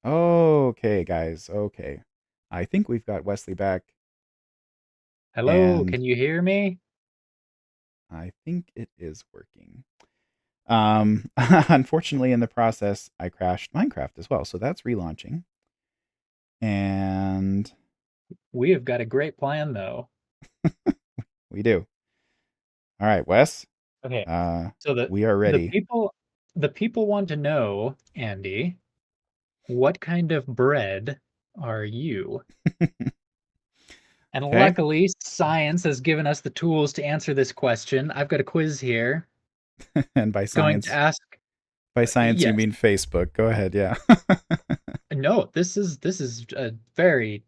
Okay, guys. Okay. I think we've got Wesley back, Hello, and can you hear me? I think it is working. Unfortunately, in the process, I crashed Minecraft as well, so that's relaunching. And We have got a great plan though. we do. All right, Wes, Okay. uh, So the we are the ready. people the people want to know, Andy, what kind of bread are you? And Okay. luckily, science has given us the tools to answer this question. I've got a quiz here. And It's going to ask by science, you yes. mean Facebook. Go ahead. Yeah. No, this is a very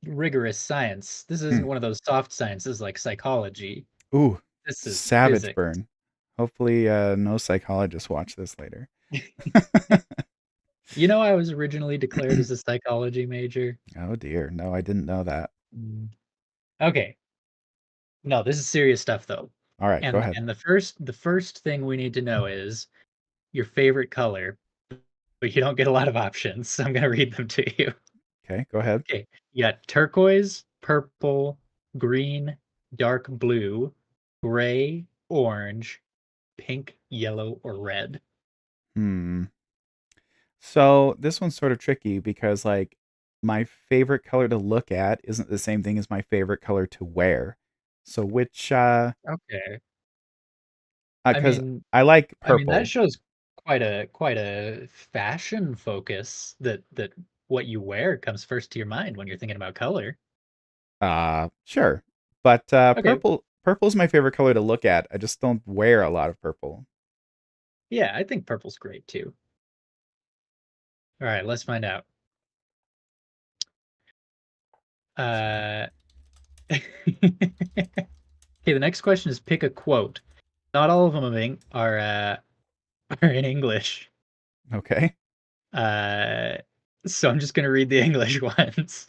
rigorous science. This isn't Hmm. one of those soft sciences like psychology. Ooh, This is savage physics. burn. Hopefully, no psychologists watch this later. You know, I was originally declared as a psychology major. Oh dear. No, I didn't know that. Mm. Okay. No, this is serious stuff though. All right, go ahead. And the first thing we need to know is your favorite color, but you don't get a lot of options, so I'm gonna read them to you. Okay, go ahead. Okay. You got turquoise, purple, green, dark blue, gray, orange, pink, yellow, or red. Hmm. So this one's sort of tricky because my favorite color to look at isn't the same thing as my favorite color to wear. So which Okay. I cuz mean I like I mean, that purple. shows quite a fashion focus that what you wear comes first to your mind when you're thinking about color. Sure. But Okay, purple's my favorite color to look at. I just don't wear a lot of purple. yeah, I think purple's great too. All right, let's find out. Let's see. Uh, okay, the next question is pick a quote. Not all of them are in English. Okay. Uh, so I'm just gonna read the English ones,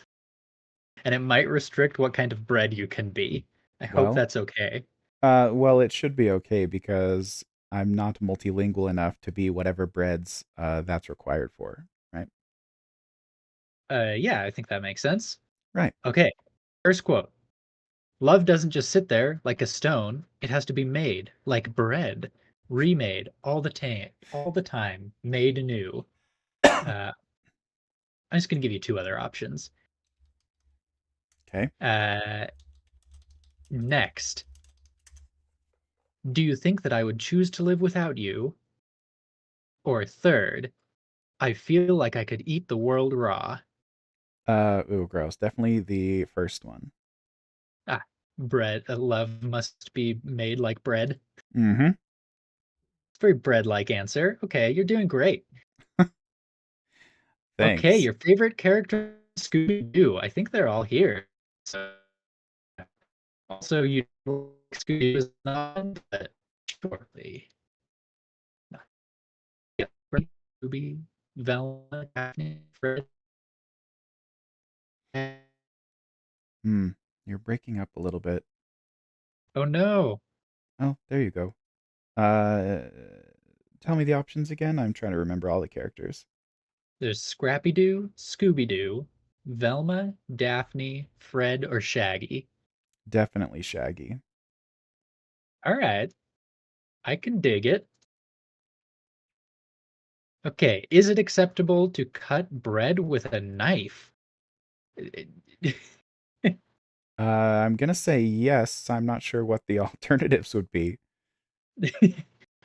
and it might restrict what kind of bread you can be. I hope Well, that's okay. well, it should be okay because I'm not multilingual enough to be whatever breads that's required for, right? Yeah, I think that makes sense. Right. Okay, first quote. Love doesn't just sit there like a stone. It has to be made like bread, remade all the time, made anew. Uh, I'm just gonna give you two other options. Okay. Uh, Next, do you think that I would choose to live without you? Or third, I feel like I could eat the world raw. Ooh, gross. Definitely the first one. Ah, bread. Love must be made like bread. Mm-hmm. It's a very bread-like answer. Okay, you're doing great. Okay, Thanks. your favorite character, Scooby-Doo. I think they're all here. So also, you Scooby was not, but shortly. Yeah, Scooby, Velma, Daphne, Fred. Hmm. You're breaking up a little bit. Oh no, Oh, there you go. Uh, Tell me the options again. I'm trying to remember all the characters. there's Scrappy-Doo, Scooby-Doo, Velma, Daphne, Fred, or Shaggy. Definitely Shaggy. All right, I can dig it. Okay, is it acceptable to cut bread with a knife? I'm gonna say yes. I'm not sure what the alternatives would be.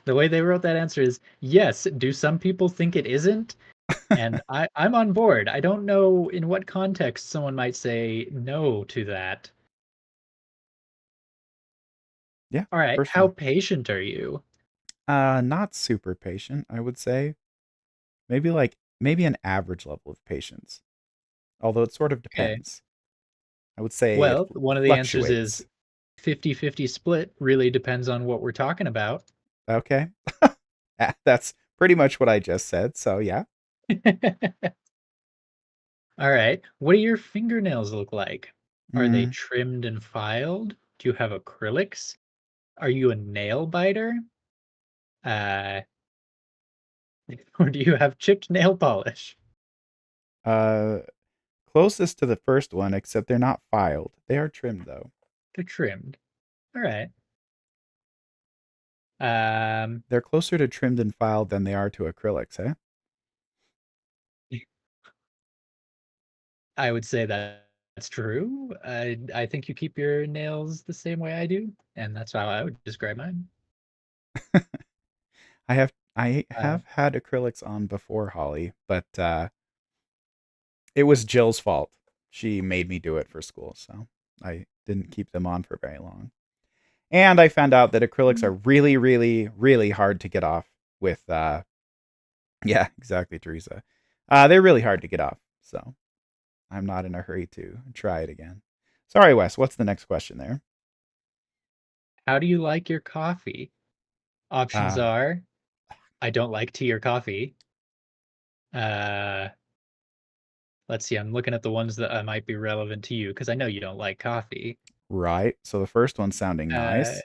The way they wrote that answer is yes. Do some people think it isn't? And I'm on board. I don't know in what context someone might say no to that. Yeah, All right, how personally. patient are you? Not super patient, I would say. Maybe an average level of patience. Although it sort of Okay. depends. I would say it Well, one of the answers is fluctuates. 50-50 split. Really depends on what we're talking about. Okay. That's pretty much what I just said. So yeah. All right. What do your fingernails look like? Are they Mm, trimmed and filed? Do you have acrylics? Are you a nail biter? Uh, or do you have chipped nail polish? Uh, closest to the first one, except they're not filed. They are trimmed though. They're trimmed. All right. Um, They're closer to trimmed and filed than they are to acrylics, eh? I would say that that's true. I think you keep your nails the same way I do, and that's how I would describe mine. I Uh, have had acrylics on before, Holly, but it was Jill's fault. She made me do it for school, so I didn't keep them on for very long. And I found out that acrylics are really, really, really hard to get off with yeah, exactly, Teresa. They're really hard to get off, so I'm not in a hurry to try it again. Sorry, Wes, what's the next question there? how do you like your coffee? Options Uh are I don't like tea or coffee. Uh, let's see, I'm looking at the ones that might be relevant to you because I know you don't like coffee. right. So the first one's sounding Uh, nice.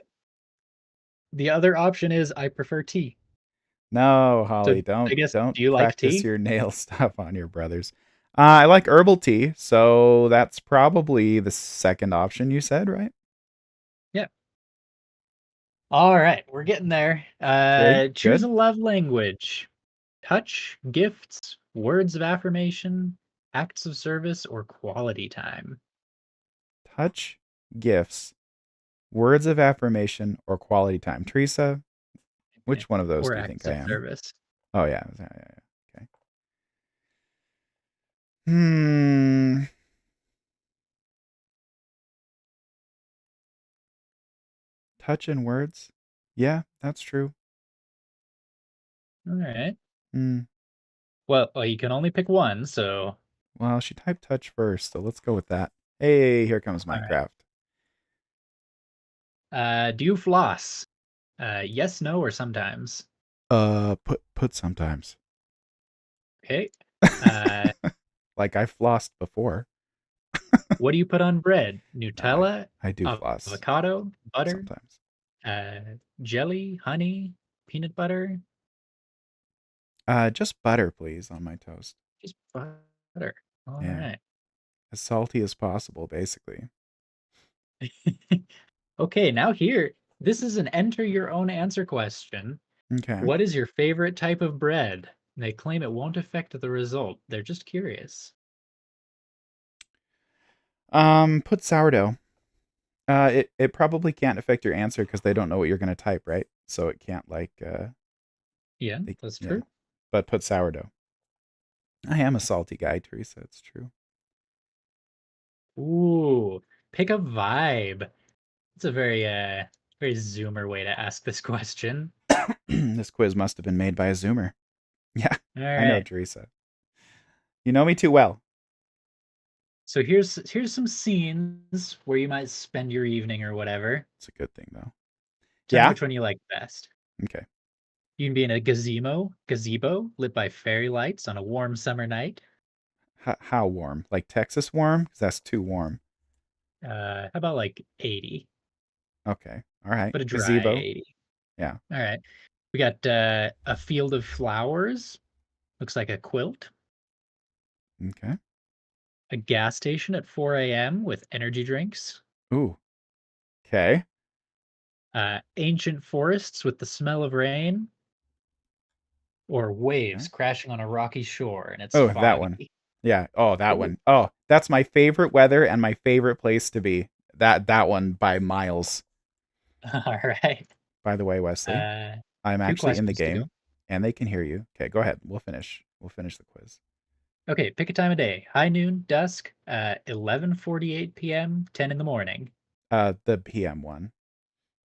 the other option is I prefer tea. No, So Holly, I guess, don't do you like practice tea? your nail stuff on your brothers. I like herbal tea, so that's probably the second option you said, right? Yeah. All right, we're getting there. Okay, Choose a good. love language. Touch, gifts, words of affirmation, acts of service, or quality time. Touch, gifts, words of affirmation, or quality time. Teresa, Yeah. which one of those Or do you think acts I of am? service. Oh yeah, yeah, yeah, yeah. Okay. Hmm. Touch and words. Yeah, that's true. All right. Hmm. Well, you can only pick one, so Well, she typed touch first, so let's go with that. Hey, here comes all right. Minecraft. Do you floss? Yes, no, or sometimes. Put sometimes. Okay. Uh, Like I flossed before. what do you put on bread? No, Nutella, I do floss avocado, butter, sometimes. uh, jelly, honey, peanut butter, Just butter, please, on my toast. just butter. All Yeah, right. as salty as possible, basically. Okay, now here, this is an enter your own answer question. Okay. What is your favorite type of bread? They claim it won't affect the result. They're just curious. Put sourdough. It probably can't affect your answer because they don't know what you're gonna type, right? So it can't Yeah, they, that's yeah. true. But put sourdough. I am a salty guy, Teresa. It's true. Ooh, pick a vibe. It's a very zoomer way to ask this question. This quiz must have been made by a Zoomer. Yeah, All I know, right. Teresa. You know me too well. So here's some scenes where you might spend your evening or whatever. It's a good thing though. Tell me Yeah. which one you like best. Okay. You can be in a gazebo lit by fairy lights on a warm summer night. How warm? Like Texas warm? Because that's too warm. How about like 80, Okay. All right. but a dry Gazebo. 80. Yeah. All right. We got a field of flowers. Looks like a quilt. Okay. A gas station at 4 a.m. with energy drinks. Ooh. Okay. Ancient forests with the smell of rain. Or waves Okay. crashing on a rocky shore and it's Oh, that one. foggy. Yeah. Oh, that Ooh. one. Oh, that's my favorite weather and my favorite place to be. That one by miles. All right. By the way, Wesley, Uh, I'm two actually in the questions to go. game and they can hear you. Okay, go ahead. We'll finish. We'll finish the quiz. Okay, pick a time of day. High noon, dusk, 11:48 p.m., 10 in the morning. The PM one.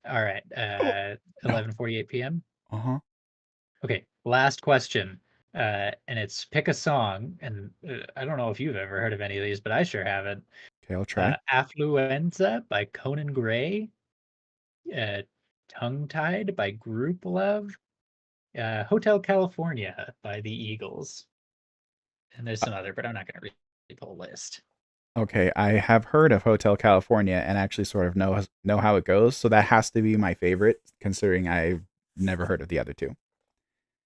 All right, Oh, no. 11:48 p.m. Uh-huh. Okay, last question. And it's pick a song, and I don't know if you've ever heard of any of these, but I sure haven't. Okay, I'll try. Affluenza by Conan Gray, uh, Tongue Tied by Group Love, Hotel California by the Eagles. And there's Uh, some other, but I'm not going to read the whole list. okay, I have heard of Hotel California and actually sort of know how it goes, so that has to be my favorite considering I've never heard of the other two.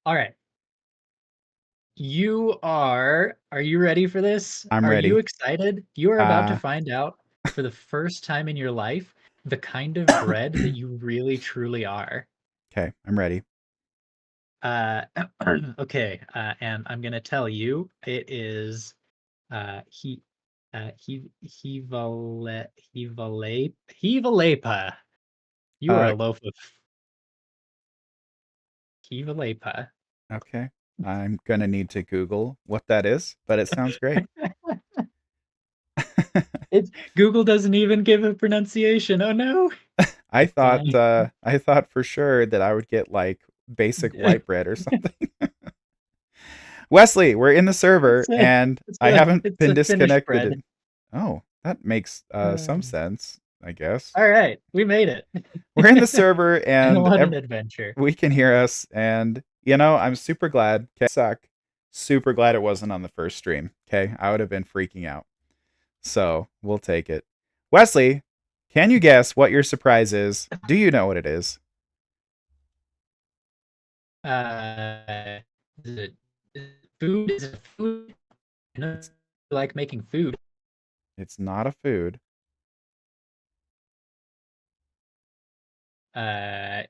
All right. Are you ready for this? I'm Are you ready. excited? You are about to Uh, find out for the first time in your life the kind of bread that you really truly are. okay, I'm ready. Uh, okay, and I'm gonna tell you it is he Hevalepa. You are Uh, a loaf of Hevalepa. okay. I'm gonna need to Google what that is, but it sounds great. It's Google doesn't even give a pronunciation. Oh no. It's fine. I thought for sure that I would get like basic white bread or something. Wesley, we're in the server and I haven't It's been a Finnish disconnected. bread. Oh, that makes some sense, I guess. All right, we made it. We're in the server and What an adventure. we can hear us. And, I'm super glad. Okay, suck. Super glad it wasn't on the first stream. Okay. I would have been freaking out. So we'll take it. Wesley, can you guess what your surprise is? Do you know what it is? Uh, is it, is it food? Is it food? I know It's you like making food. it's not a food. Uh,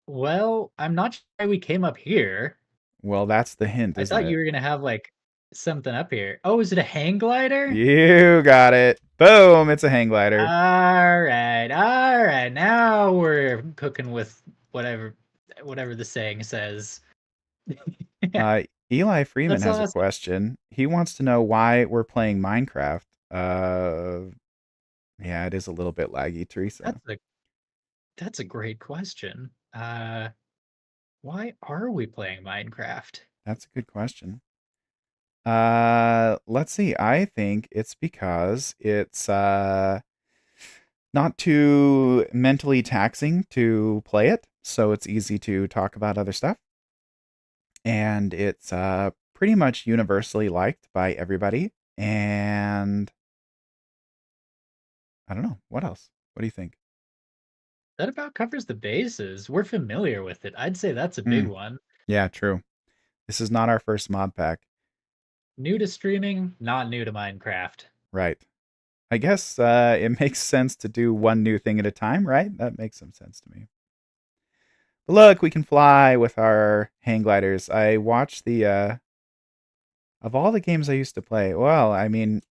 well, I'm not sure why we came up here. Well, that's the hint, I isn't thought you it? were gonna have like something up here. Oh, is it a hang glider? You got it. Boom, it's a hang glider. All right. Now we're cooking with whatever the saying says. Uh, Eli Freeman That's has a awesome. question. He wants to know why we're playing Minecraft. Yeah, it is a little bit laggy, Teresa. That's a that's a great question. Why are we playing Minecraft? That's a good question. Let's see. I think it's because it's not too mentally taxing to play it, so it's easy to talk about other stuff, and it's pretty much universally liked by everybody. And I don't know what else. What do you think? That about covers the bases. We're familiar with it. I'd say that's a big Mm, one. yeah, true. This is not our first mod pack, New to streaming, not new to Minecraft. right? I guess it makes sense to do one new thing at a time, right? That makes some sense to me. But look, we can fly with our hang gliders. I watched the of all the games I used to play. Well, I mean,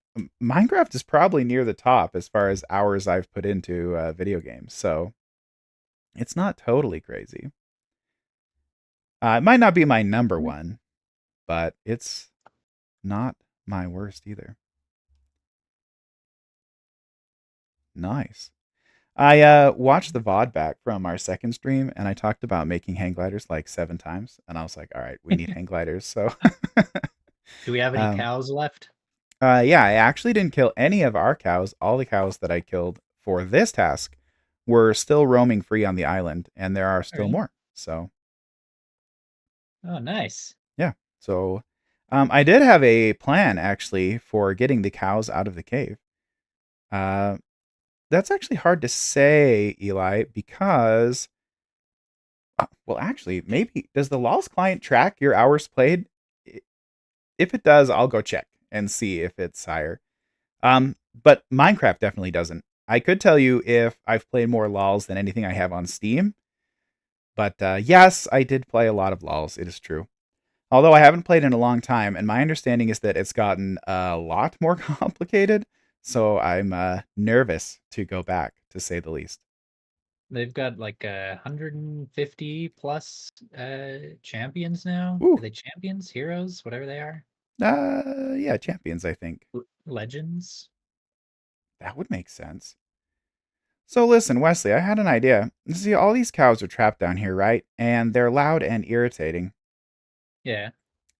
Minecraft is probably near the top as far as hours I've put into video games. So it's not totally crazy. It might not be my number one, but it's not my worst either. Nice. I watched the VOD back from our second stream, and I talked about making hang gliders like 7 times, and I was like, "All right, we need hang gliders." So, Do we have any um, cows left? yeah, I actually didn't kill any of our cows. All the cows that I killed for this task were still roaming free on the island, and there are All still right. more. So, Oh, nice. yeah. So, I did have a plan actually for getting the cows out of the cave. Uh, that's actually hard to say, Eli, because well, actually, maybe does the Laws client track your hours played? If it does, I'll go check and see if it's higher. But Minecraft definitely doesn't. I could tell you if I've played more LOLs than anything I have on Steam, but yes, I did play a lot of LOLs. It is true. Although I haven't played in a long time, and my understanding is that it's gotten a lot more complicated. So I'm nervous to go back, to say the least. They've got like 150 plus champions now. Ooh, Are they champions, heroes, whatever they are? yeah, champions. I think Legends? that would make sense. So listen, Wesley, I had an idea. See, all these cows are trapped down here, right? And they're loud and irritating. Yeah.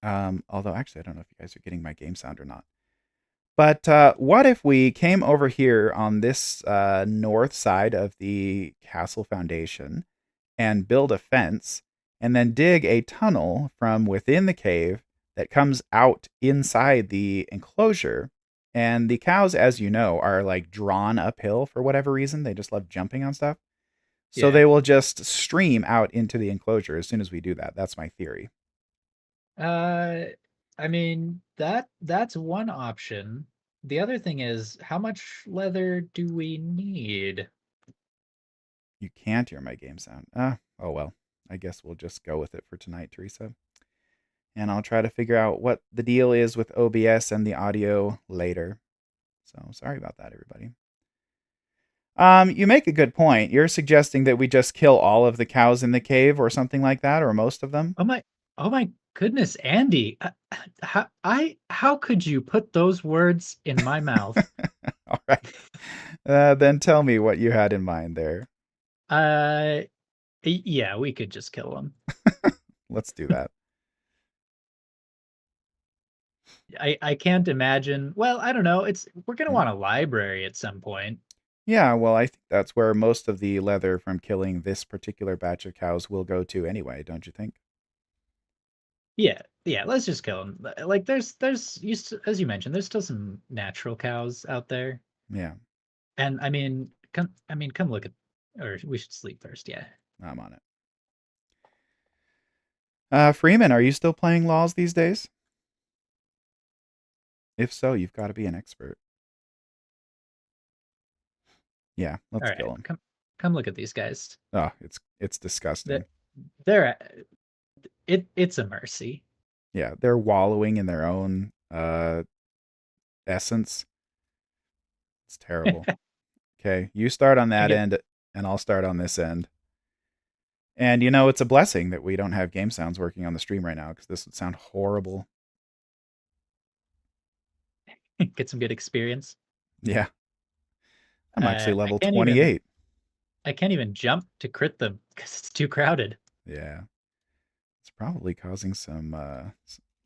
Although actually, I don't know if you guys are getting my game sound or not. But what if we came over here on this north side of the castle foundation and build a fence and then dig a tunnel from within the cave that comes out inside the enclosure? And the cows, as you know, are like drawn uphill for whatever reason. They just love jumping on stuff. So Yeah. they will just stream out into the enclosure as soon as we do that. That's my theory. Uh, I mean, that's one option. The other thing is, how much leather do we need? You can't hear my game sound. Oh well. I guess we'll just go with it for tonight, Teresa. And I'll try to figure out what the deal is with OBS and the audio later. So sorry about that, everybody. You make a good point. You're suggesting that we just kill all of the cows in the cave or something like that, or most of them? Oh my, oh my goodness, Andy. How could you put those words in my mouth? All right. Then tell me what you had in mind there. Uh, yeah, we could just kill them. Let's do that. I can't imagine. Well, I don't know. We're gonna Yeah. want a library at some point. Yeah, well, I think that's where most of the leather from killing this particular batch of cows will go to anyway, don't you think? Yeah, yeah. Let's just kill them. Like, as you mentioned, there's still some natural cows out there, Yeah, and I mean, come look at, or we should sleep first. Yeah. I'm on it. Freeman, are you still playing Laws these days? If so, you've got to be an expert. Yeah, All let's right, kill him. come look at these guys. Oh, it's They're, disgusting. they're it's a mercy. Yeah, they're wallowing in their own essence. It's terrible. Okay, you start on I that get end, and I'll start on this end. And you know, it's a blessing that we don't have game sounds working on the stream right now because this would sound horrible. get some good experience. Yeah, I'm actually I level can't even 28. I can't even jump to crit them because it's too crowded. Yeah, it's probably causing some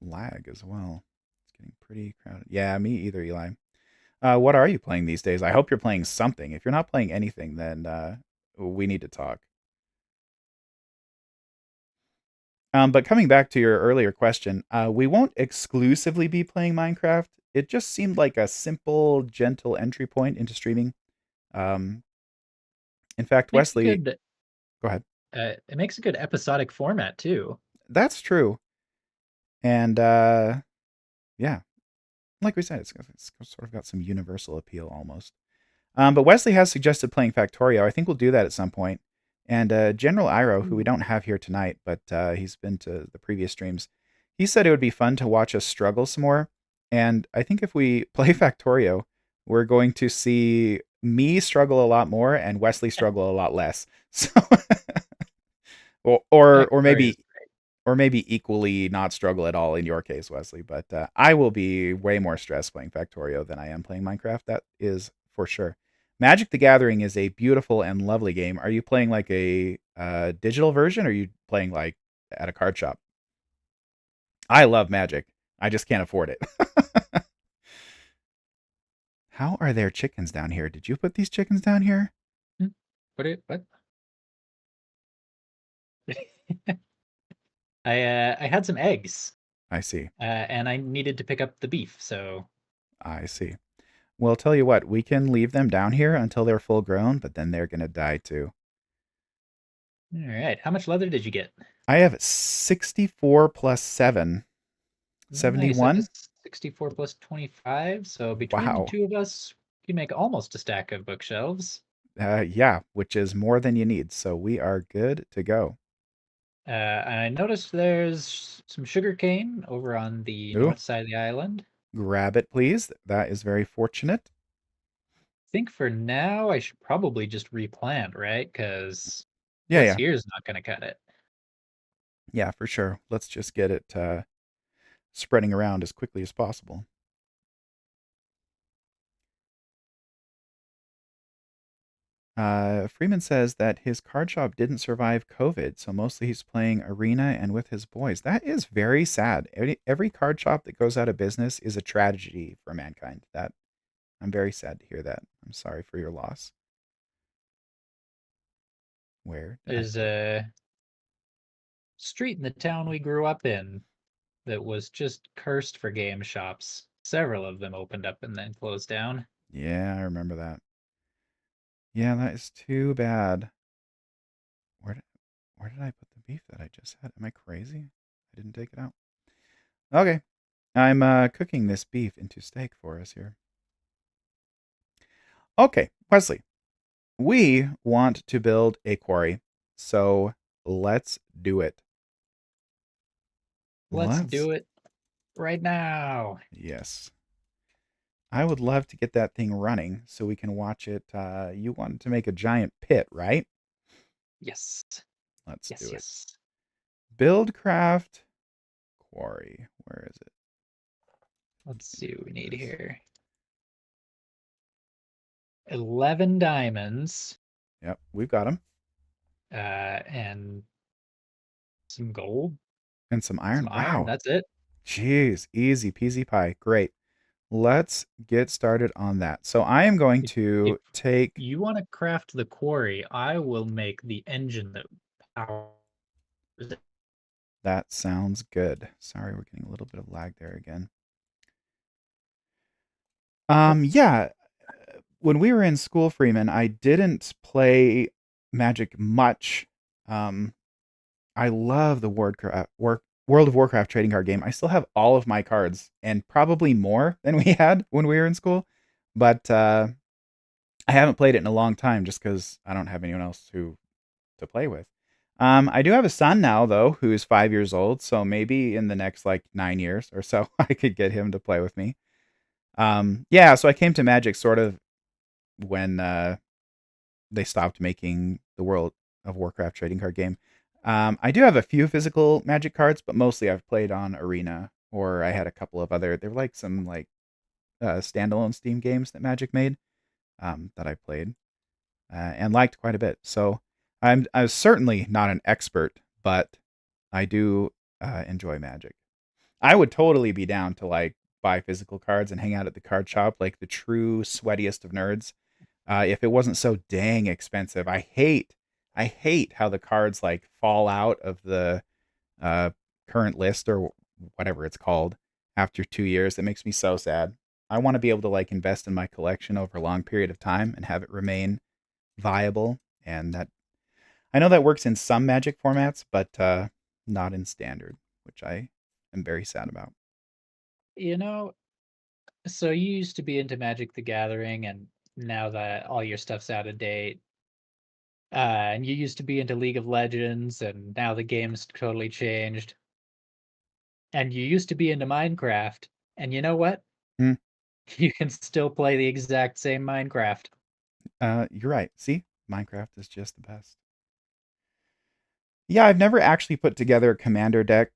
lag as well. It's getting pretty crowded. Yeah, me either, Eli. What are you playing these days? I hope you're playing something. If you're not playing anything, then we need to talk. But coming back to your earlier question, we won't exclusively be playing Minecraft. It just seemed like a simple, gentle entry point into streaming. Um, in fact, Makes a Wesley, good go ahead. it makes a good episodic format too. That's true. And yeah, like we said, it's sort of got some universal appeal almost. But Wesley has suggested playing Factorio. I think we'll do that at some point. And General Iro, who we don't have here tonight, but he's been to the previous streams, he said it would be fun to watch us struggle some more. And I think if we play Factorio, we're going to see me struggle a lot more and Wesley struggle a lot less. So, or or, or Factorio is maybe or maybe equally not struggle at all in your case, Wesley. But I will be way more stressed playing Factorio than I am playing Minecraft. That is for sure. Magic the Gathering is a beautiful and lovely game. Are you playing like a digital version, or are you playing like at a card shop? I love Magic. I just can't afford it. How are there chickens down here? Did you put these chickens down here? great. What? I had some eggs, I see. and I needed to pick up the beef. So I see. Well, tell you what, we can leave them down here until they're full grown, but then they're going to die too. all right, how much leather did you get? I have 64 plus 7. Nice. That 71? is 64 plus 25. So between the Wow. two of us, you make almost a stack of bookshelves. Yeah, which is more than you need. So we are good to go. I noticed there's some sugar cane over on the Ooh, north side of the island. grab it, please. That is very fortunate. I think for now, I should probably just replant, right? Because Yeah, what's yeah. here is not going to cut it. Yeah, for sure. Let's just get it spreading around as quickly as possible. Freeman says that his card shop didn't survive COVID, so mostly he's playing Arena and with his boys. That is very sad. Every card shop that goes out of business is a tragedy for mankind. That I'm very sad to hear that. I'm sorry for your loss. Where did I There's put? a street in the town we grew up in that was just cursed for game shops. Several of them opened up and then closed down. Yeah, I remember that. Yeah, that is too bad. Where did where did I put the beef that I just had? Am I crazy? I didn't take it out. Okay. I'm cooking this beef into steak for us here. Okay, Wesley, we want to build a quarry, so let's do it. Let's Let's, do it right now. yes. I would love to get that thing running so we can watch it. You wanted to make a giant pit, right? Yes. Let's do Yes, it. yes. Build craft quarry. Where is it? Let's Can see what we find need this. here. 11 diamonds, Yep, we've got them. and some gold, And some some iron. iron. Wow. That's it. Jeez, easy peasy pie. Great. Let's get started on that. So I am going If to take. you want to craft the quarry, I will make the engine that powers it. That sounds good. Sorry, we're getting a little bit of lag there again. Yeah. When we were in school, Freeman, I didn't play Magic much. Um, I love the World of Warcraft trading card game. I still have all of my cards and probably more than we had when we were in school, but I haven't played it in a long time just because I don't have anyone else to play with. I do have a son now though, who is 5 years old, so maybe in the next like 9 years or so, I could get him to play with me. Yeah, so I came to Magic sort of when they stopped making the World of Warcraft trading card game. I do have a few physical Magic cards, but mostly I've played on Arena, or I had a couple of other. They're like some like standalone Steam games that Magic made that I played and liked quite a bit. So I'm certainly not an expert, but I do enjoy Magic. I would totally be down to like buy physical cards and hang out at the card shop like the true sweatiest of nerds. If it wasn't so dang expensive, I hate how the cards like fall out of the uh, current list or whatever it's called after 2 years. It makes me so sad. I want to be able to like invest in my collection over a long period of time and have it remain viable. And that I know that works in some Magic formats, but not in Standard, which I am very sad about. You know, so you used to be into Magic the Gathering, and now that all your stuff's out of date, and you used to be into League of Legends, and now the game's totally changed. And you used to be into Minecraft, and you know what? Hmm. You can still play the exact same Minecraft. You're right. See, Minecraft is just the best. Yeah, I've never actually put together a commander deck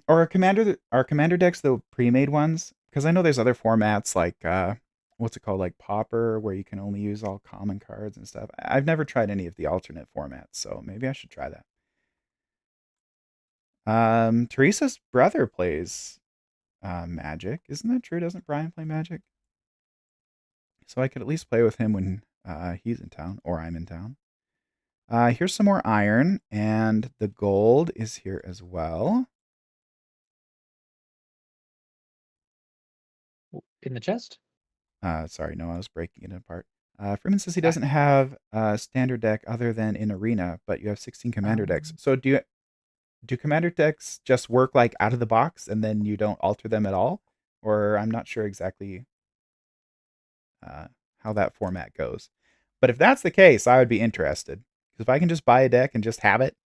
or a commander. Are commander decks the pre-made ones? Because I know there's other formats like what's it called, like Pauper, where you can only use all common cards and stuff. I've never tried any of the alternate formats, so maybe I should try that. Teresa's brother plays Magic, isn't that true? Doesn't Brian play Magic? So I could at least play with him when he's in town or I'm in town. Here's some more iron, and the gold is here as well. In the chest? Sorry, no, I was breaking it apart. Freeman says he Ah, doesn't have a standard deck other than in Arena, but you have 16 commander decks. um, So do commander decks just work like out of the box and then you don't alter them at all? Or I'm not sure exactly uh, how that format goes. But if that's the case, I would be interested. Because if I can just buy a deck and just have it,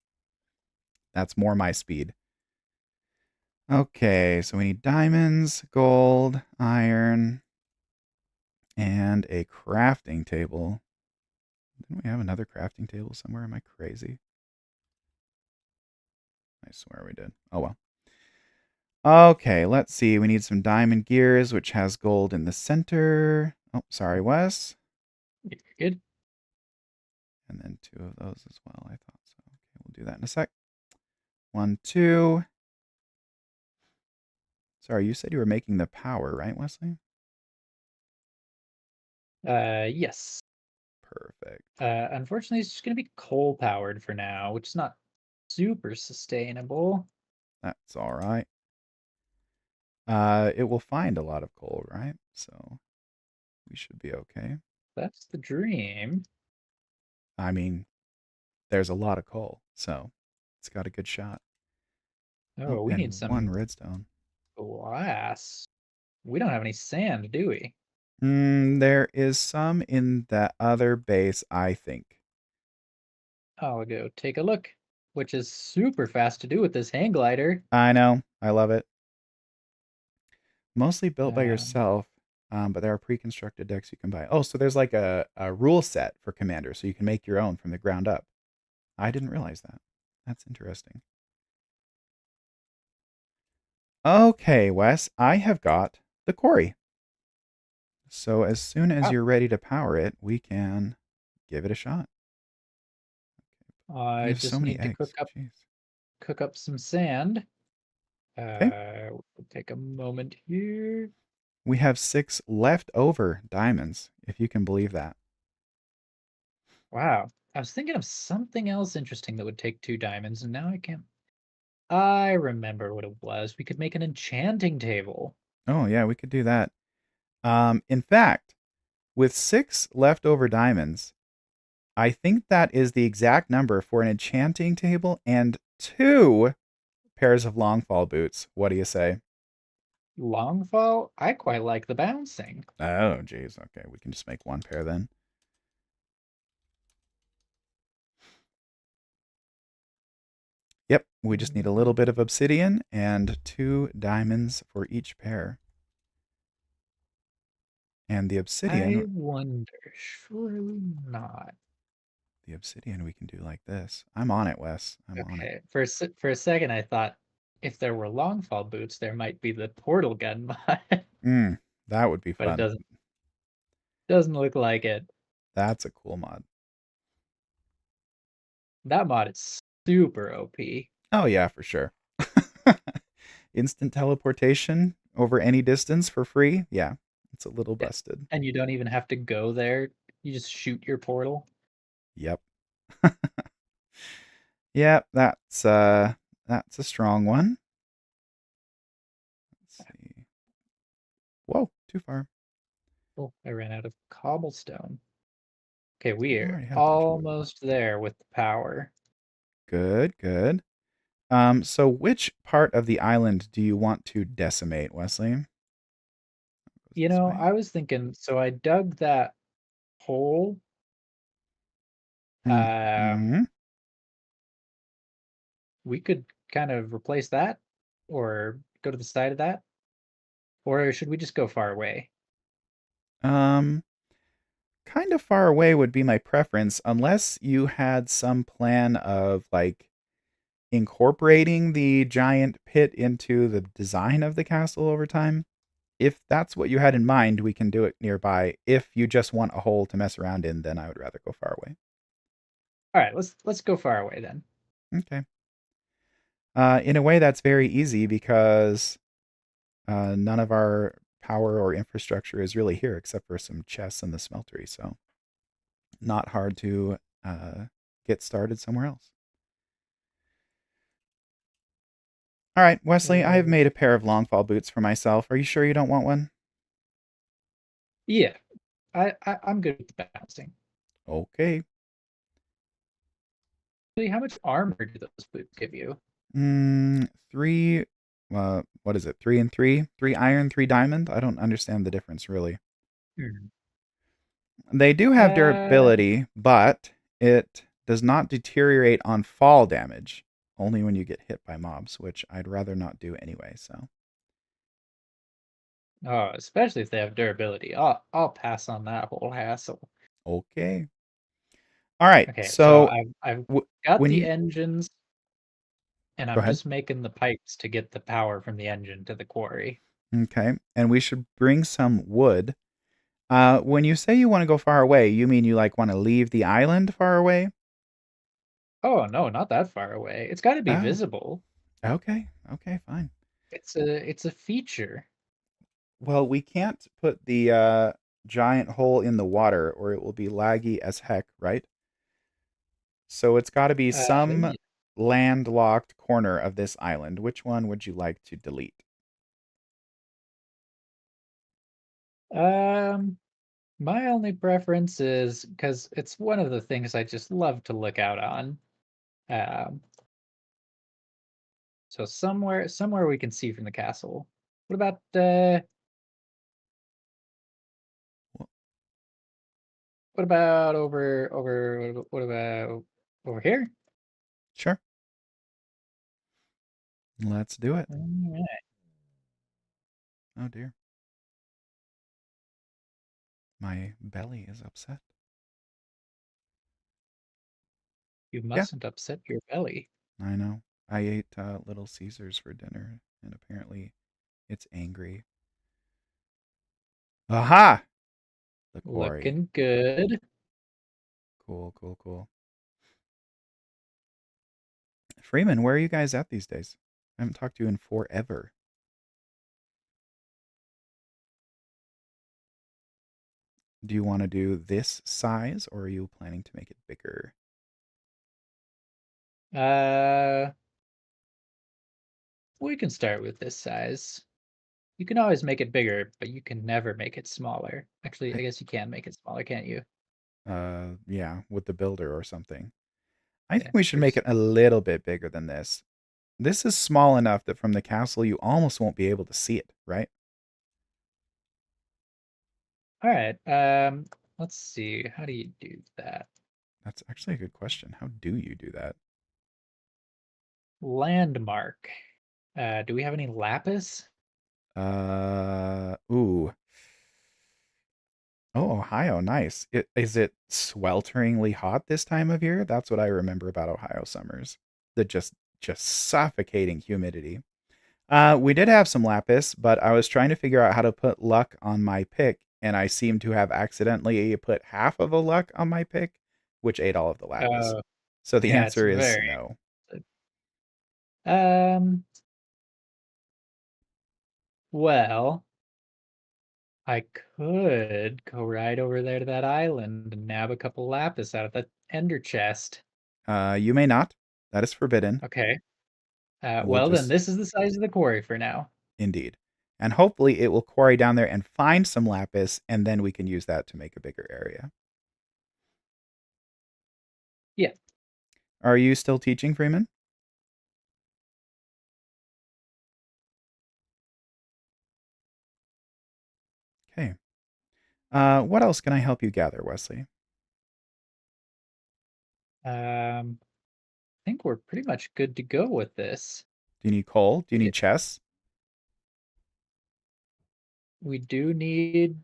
that's more my speed. Okay, so we need diamonds, gold, iron, and a crafting table. Didn't we have another crafting table somewhere? Am I crazy? I swear we did. Oh well. Okay, let's see. We need some diamond gears, which has gold in the center. Oh, sorry, Wes. you're good. And then two of those as well. I thought so. Okay, we'll do that in a sec. 1, 2. Sorry, you said you were making the power, right, Wesley? Yes. Perfect. Unfortunately, it's just gonna be coal powered for now, which is not super sustainable. That's all right. It will find a lot of coal, right? So we should be okay. That's the dream. I mean, there's a lot of coal, so it's got a good shot. Oh, Oh, we need and one some redstone. glass. We don't have any sand, do we? There is some in the other base, I think. I'll go take a look, which is super fast to do with this hang glider. I know. I love it. Mostly built by Um, yourself, but there are pre-constructed decks you can buy. Oh, so there's like a rule set for Commander, so you can make your own from the ground up. I didn't realize that. That's interesting. Okay, Wes, I have got the quarry. So as soon as wow. you're ready to power it, we can give it a shot. We I have so just many need to eggs. Jeez. cook up some sand. Okay. We'll take a moment here. We have 6 leftover diamonds, if you can believe that. Wow. I was thinking of something else interesting that would take 2 diamonds, and now I can't. I remember what it was. We could make an enchanting table. Oh, yeah, we could do that. In fact, with 6 leftover diamonds, I think that is the exact number for an enchanting table and 2 pairs of longfall boots. What do you say? Longfall? I quite like the bouncing. Oh, geez. Okay, we can just make 1 pair then. Yep, we just need a little bit of obsidian and 2 diamonds for each pair. And I wonder, surely not. the obsidian we can do like this. I'm on it, Wes. I'm on it. Okay, for a second I thought if there were longfall boots, there might be the portal gun mod, That would be but it fun. doesn't look like it. That's a cool mod. That mod is super OP. Oh yeah, for sure. Instant teleportation over any distance for free. Yeah, it's a little Yeah, busted. and you don't even have to go there. You just shoot your portal. Yep. Yep, that's a strong one. Let's see. Whoa, too far. Oh, I ran out of cobblestone. Okay, we You are already had a bunch of wood. almost there with the power. Good, good. So which part of the island do you want to decimate, Wesley? Goes You this know, way. I was thinking, so I dug that hole. Mm-hmm. We could kind of replace that or go to the side of that, or should we just go far away? Um, kind of far away would be my preference, unless you had some plan of like incorporating the giant pit into the design of the castle over time. If that's what you had in mind, we can do it nearby. If you just want a hole to mess around in, then I would rather go far away. All right, let's go far away then. Okay. In a way, that's very easy because none of our power or infrastructure is really here except for some chests and the smeltery. So, not hard to get started somewhere else. All right, Wesley, I have Uh, made a pair of longfall boots for myself. Are you sure you don't want one? yeah, I'm good with the bouncing. Okay. How much armor do those boots give you? 3. What is it? 3 and 3. 3 iron, 3 diamond. I don't understand the difference really. Hmm. They do have Uh, durability, but it does not deteriorate on fall damage. Only when you get hit by mobs, which I'd rather not do anyway. So oh, especially if they have durability. I'll pass on that whole hassle. okay. All right. Okay, so So I've got when the you engines, and go I'm ahead. just making the pipes to get the power from the engine to the quarry. Okay, and we should bring some wood. When you say you want to go far away, you mean you like want to leave the island far away? Oh no, not that far away. It's got to be Oh, visible. okay. Okay, fine. It's a feature. Well, we can't put the giant hole in the water or it will be laggy as heck, right? So it's got to be some Yeah. landlocked corner of this island. Which one would you like to delete? Um, my only preference is because it's one of the things I just love to look out on. Um, so somewhere we can see from the castle. What about Well, what about over what about over here? sure. Let's do it. All right. Oh dear. My belly is upset. You Yeah, mustn't upset your belly. I know. I ate Little Caesars for dinner, and apparently it's angry. Aha! The quarry. Looking good. Cool, cool, cool. Freeman, where are you guys at these days? I haven't talked to you in forever. Do you want to do this size, or are you planning to make it bigger? Uh, we can start with this size. You can always make it bigger, but you can never make it smaller. Actually, I, I guess you can make it smaller, can't you? yeah, with the builder or something. I think Yeah, we should make there's. it a little bit bigger than this. This is small enough that from the castle you almost won't be able to see it, right? All right. Let's see. How do you do that? That's actually a good question. How do you do that? Landmark. Do we have any lapis? Ooh. Oh, Ohio, nice. Is it swelteringly hot this time of year? That's what I remember about Ohio summers. The just suffocating humidity. We did have some lapis, but I was trying to figure out how to put luck on my pick, and I seem to have accidentally put half of a luck on my pick, which ate all of the lapis. Uh, So the yeah, it's answer is very. no. Um. Well, I could go right over there to that island and nab a couple lapis out of that ender chest. You may not. That is forbidden. Okay. We'll Well, then just this is the size of the quarry for now. indeed. And hopefully it will quarry down there and find some lapis, and then we can use that to make a bigger area. Yeah. Are you still teaching, Freeman? Okay. What else can I help you gather, Wesley? I think we're pretty much good to go with this. Do you need coal? Do you need It, chess? we do need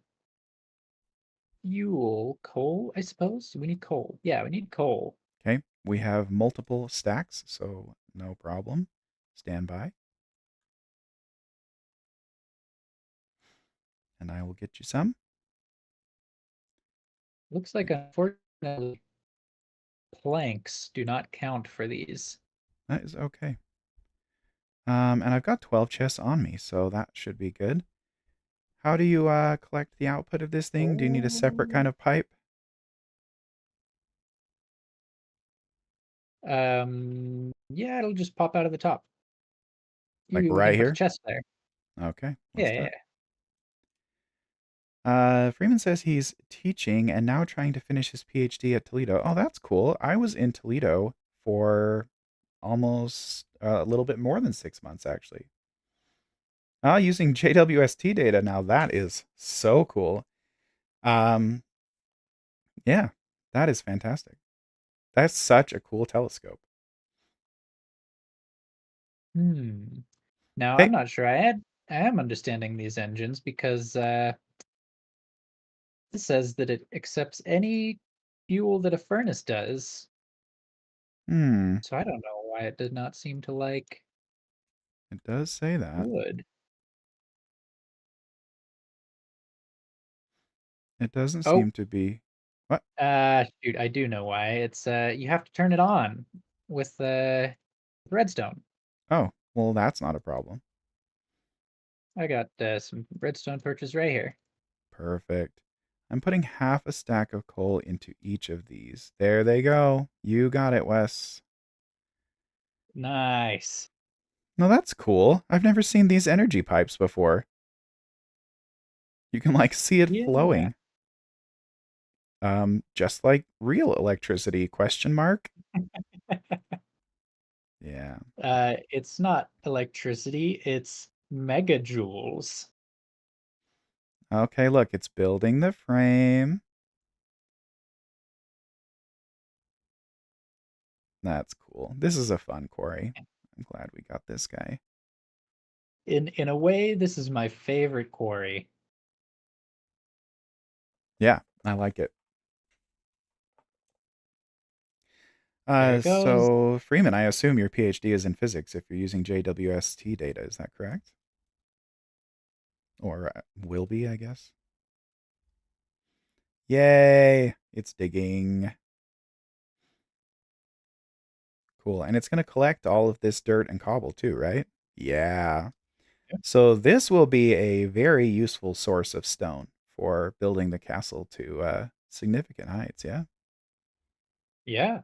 fuel, coal, I suppose. We need coal. Yeah, we need coal. Okay. We have multiple stacks, so no problem. Stand by, and I will get you some. Looks like unfortunately planks do not count for these. That is okay. And I've got 12 chests on me, so that should be good. How do you collect the output of this thing? Do you need a separate Oh. kind of pipe? Yeah, it'll just pop out of the top. Like We can right put a here? chest there. Okay, let's Yeah, do yeah, it. yeah. Freeman says he's teaching and now trying to finish his PhD at Toledo. Oh, that's cool. I was in Toledo for almost a little bit more than 6 months, actually. Using JWST data now, that is so cool. Um, yeah, that is fantastic. That's such a cool telescope. Hmm. Now I'm Hey, not sure I am understanding these engines because it says that it accepts any fuel that a furnace does. hmm, So I don't know why it did not seem to like it does say that. wood. It doesn't Oh, seem to be. What? shoot, I do know why. It's you have to turn it on with redstone. Oh, well, that's not a problem. I got some redstone torches right here. Perfect. I'm putting half a stack of coal into each of these. There they go. You got it, Wes. Nice. No, that's cool. I've never seen these energy pipes before. You can like see it Yeah. flowing. Just like real electricity, question mark? Yeah. It's not electricity, it's megajoules. Okay, look, it's building the frame. That's cool. This is a fun quarry. I'm glad we got this guy. In a way, this is my favorite quarry. Yeah, I like it. There it goes. So Freeman, I assume your PhD is in physics if you're using JWST data. Is that correct? Or will be, I guess. Yay! It's digging. Cool. And it's going to collect all of this dirt and cobble too, right? Yeah. So this will be a very useful source of stone for building the castle to significant heights. Yeah. Yeah.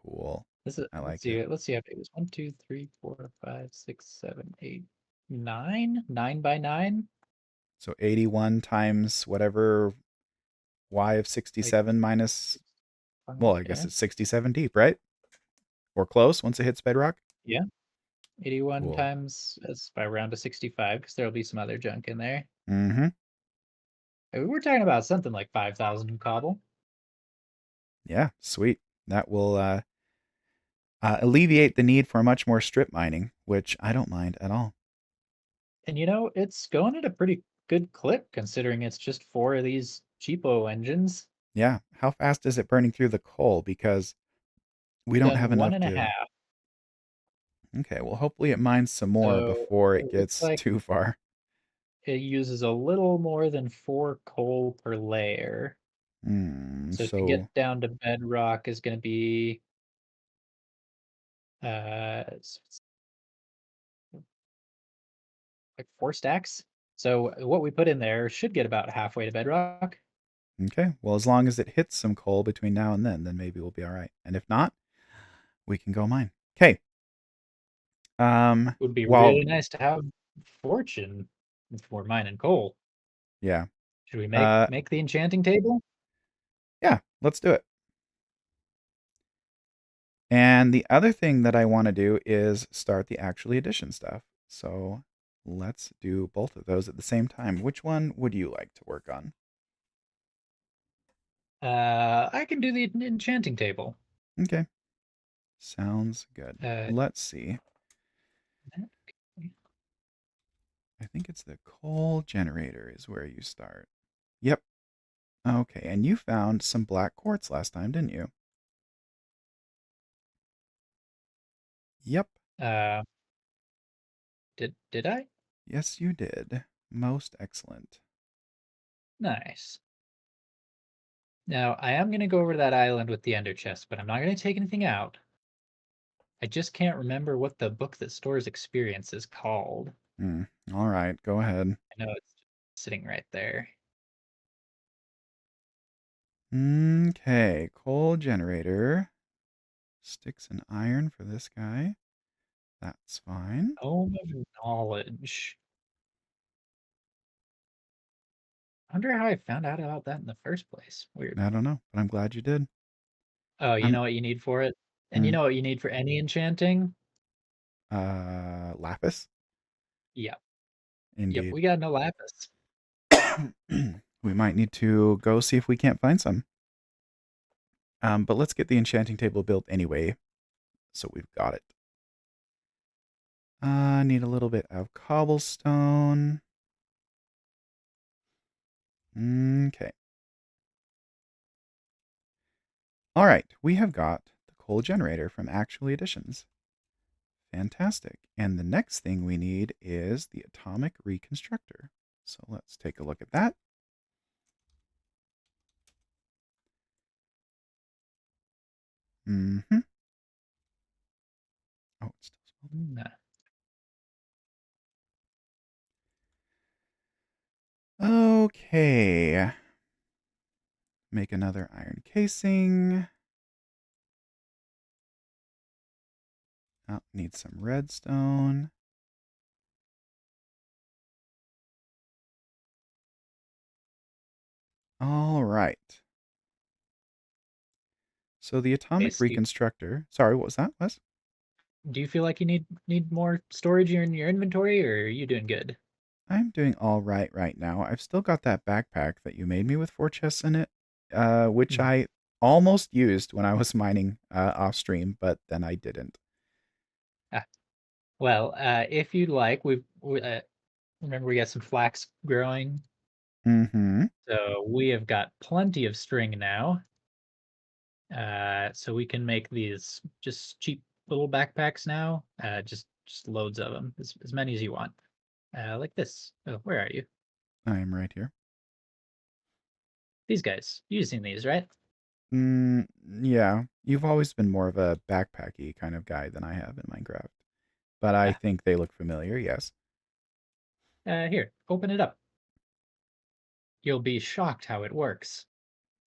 Cool. This is, I let's like see it. let's see how big it is. 1, 2, 3, 4, 5, 6, 7, 8, 9. 9 by 9. So 81 times whatever y of Like 67 minus, 5, well, I guess yeah. it's 67 deep, right? Or close once it hits bedrock. Yeah. 81 Cool. times, that's by round to 65 because there'll be some other junk in there. Mm-hmm. We were talking about something like 5,000 cobble. Yeah, sweet. That will alleviate the need for much more strip mining, which I don't mind at all. And it's going at a pretty good clip considering it's just 4 of these cheapo engines. Yeah. How fast is it burning through the coal? Because we don't Done have one enough and a to. half. Okay, well, hopefully it mines some more So before it it looks gets like too far. it uses a little more than 4 coal per layer. So to So, get down to bedrock is going to be it's like 4 stacks. So what we put in there should get about halfway to bedrock. okay. Well, as long as it hits some coal between now and then maybe we'll be all right. And if not, we can go mine. Okay. Would be Well, really nice to have fortune for mine and coal. yeah. Should we make Uh, make the enchanting table? yeah, let's do it. And the other thing that I want to do is start the actually addition stuff. So let's do both of those at the same time. Which one would you like to work on? I can do the enchanting table. Okay. Sounds good. Uh, Let's see. I think it's the coal generator is where you start. Yep. Okay. And you found some black quartz last time, didn't you? Yep. uh, did I? Yes, you did. Most excellent. Nice. Now I am gonna go over to that island with the ender chest, but I'm not gonna take anything out. I just can't remember what the book that stores experience is called. All right. Go ahead. I know it's sitting right there. Okay. Coal generator. Sticks and iron for this guy. That's fine. Tome of Knowledge. I wonder how I found out about that in the first place. Weird. I don't know, but I'm glad you did. Oh, you I'm know what you need for it? And you mm, know what you need for any enchanting? lapis. Yep. Yep, Indeed. we got no lapis. We might need to go see if we can't find some. But let's get the enchanting table built anyway, so we've got it. Need a little bit of cobblestone. Okay. All right, we have got the coal generator from Actually Additions. Fantastic. And the next thing we need is the atomic reconstructor. So let's take a look at that. Mm-hmm. Oh, it's still small. Nah. Okay. Make another iron casing. Oh, need some redstone. All right. So the atomic Basically, reconstructor. Sorry, what was that, Wes? Do you feel like you need more storage in your inventory, or are you doing good? I'm doing all right now. I've still got that backpack that you made me with 4 chests in it, which Mhm. I almost used when I was mining off stream, but then I didn't. Ah, well, if you'd like, remember we got some flax growing, Mm-hmm. so we have got plenty of string now. So we can make these just cheap little backpacks now. Just loads of them, as many as you want. Like this. Oh, where are you? I'm right here. These guys. You've seen these, right? Yeah. You've always been more of a backpacky kind of guy than I have in Minecraft, but I Ah, think they look familiar. Yes. here, open it up. You'll be shocked how it works.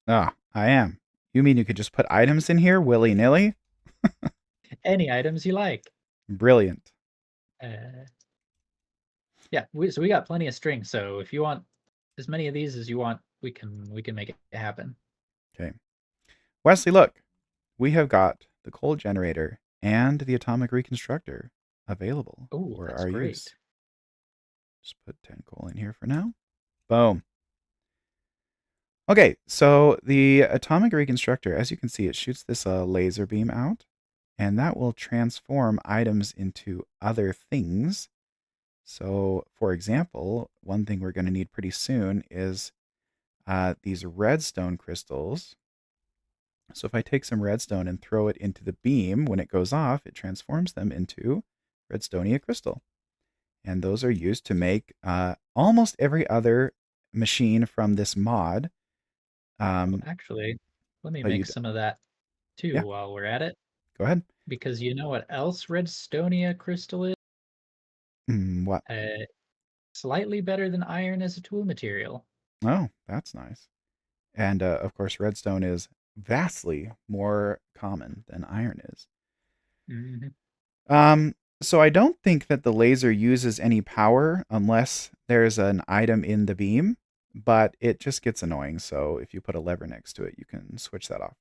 Ah, I am. You mean you could just put items in here willy nilly? Any items you like. Brilliant. Uh, yeah, so we got plenty of string. So if you want as many of these as you want, we can make it happen. Okay. Wesley, look. We have got the coal generator and the atomic reconstructor available Oh, for that's our use. great. Just put 10 coal in here for now. Boom. Okay, so the atomic reconstructor, as you can see, it shoots this laser beam out, and that will transform items into other things. So, for example, one thing we're going to need pretty soon is these redstone crystals. So if I take some redstone and throw it into the beam, when it goes off, it transforms them into redstonia crystal. And those are used to make almost every other machine from this mod. Well, Um, actually, let me oh, make some of that too yeah, while we're at it. go ahead. Because you know what else Redstonia crystal is? What? Uh, Slightly better than iron as a tool material. Oh, that's nice. And of course, redstone is vastly more common than iron is. Hmm. So I don't think that the laser uses any power unless there's an item in the beam, but it just gets annoying. So if you put a lever next to it, you can switch that off.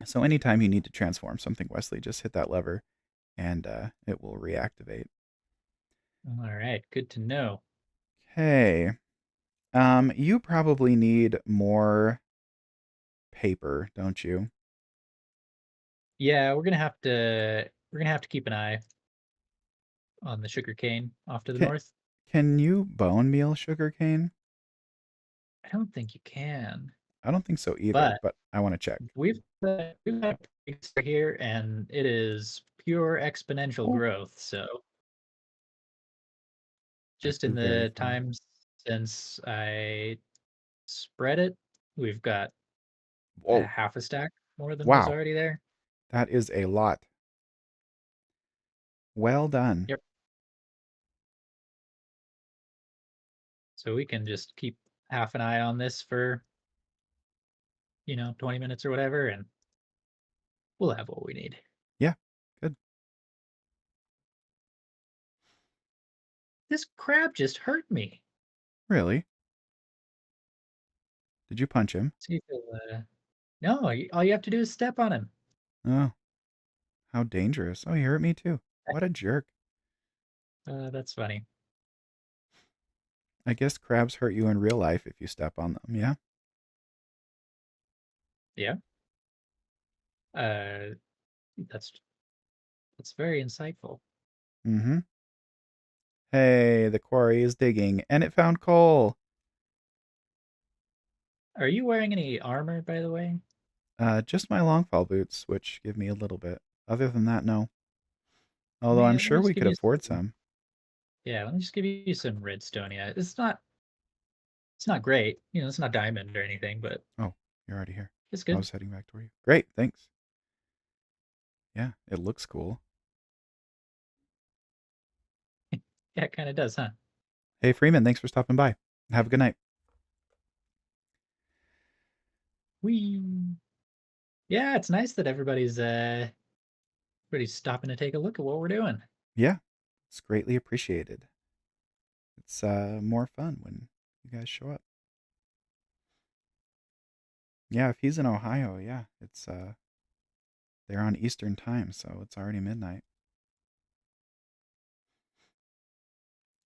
So anytime you need to transform something, Wesley, just hit that lever and it will reactivate. All right, good to know. Okay. You probably need more paper, don't you? Yeah, we're gonna have to keep an eye on the sugar cane off to the Can, north. can you bone meal sugarcane? I don't think you can, I don't think so either, but but I want to check. we've got a producer here, and it is pure exponential Oh, growth. So that's just in very the funny. time since I spread it, we've got a Whoa. half a stack more than was Wow. already there. That is a lot. Well done. Yep. So we can just keep half an eye on this for, 20 minutes or whatever, and we'll have what we need. Yeah. Good. This crab just hurt me. Really? Did you punch him? See if no, all you have to do is step on him. Oh, how dangerous. Oh, he hurt me too. What a jerk. That's funny. I guess crabs hurt you in real life if you step on them, yeah? Yeah. Uh, that's that's very insightful. Mm-hmm. Hey, the quarry is digging, and it found coal. Are you wearing any armor, by the way? Just my longfall boots, which give me a little bit. Other than that, no. Although I'm Man, let me sure just we give could you afford some. some. Yeah, let me just give you some redstonia. It's not great. It's not diamond or anything, but Oh, you're already here. it's I good. was heading back toward you. Great, thanks. Yeah, it looks cool. Yeah, it kind of does, huh? Hey, Freeman, thanks for stopping by. Have a good night. We Yeah, it's nice that everybody's stopping to take a look at what we're doing. Yeah, it's greatly appreciated. It's more fun when you guys show up. Yeah, if he's in Ohio, yeah, it's They're on Eastern time, so it's already midnight.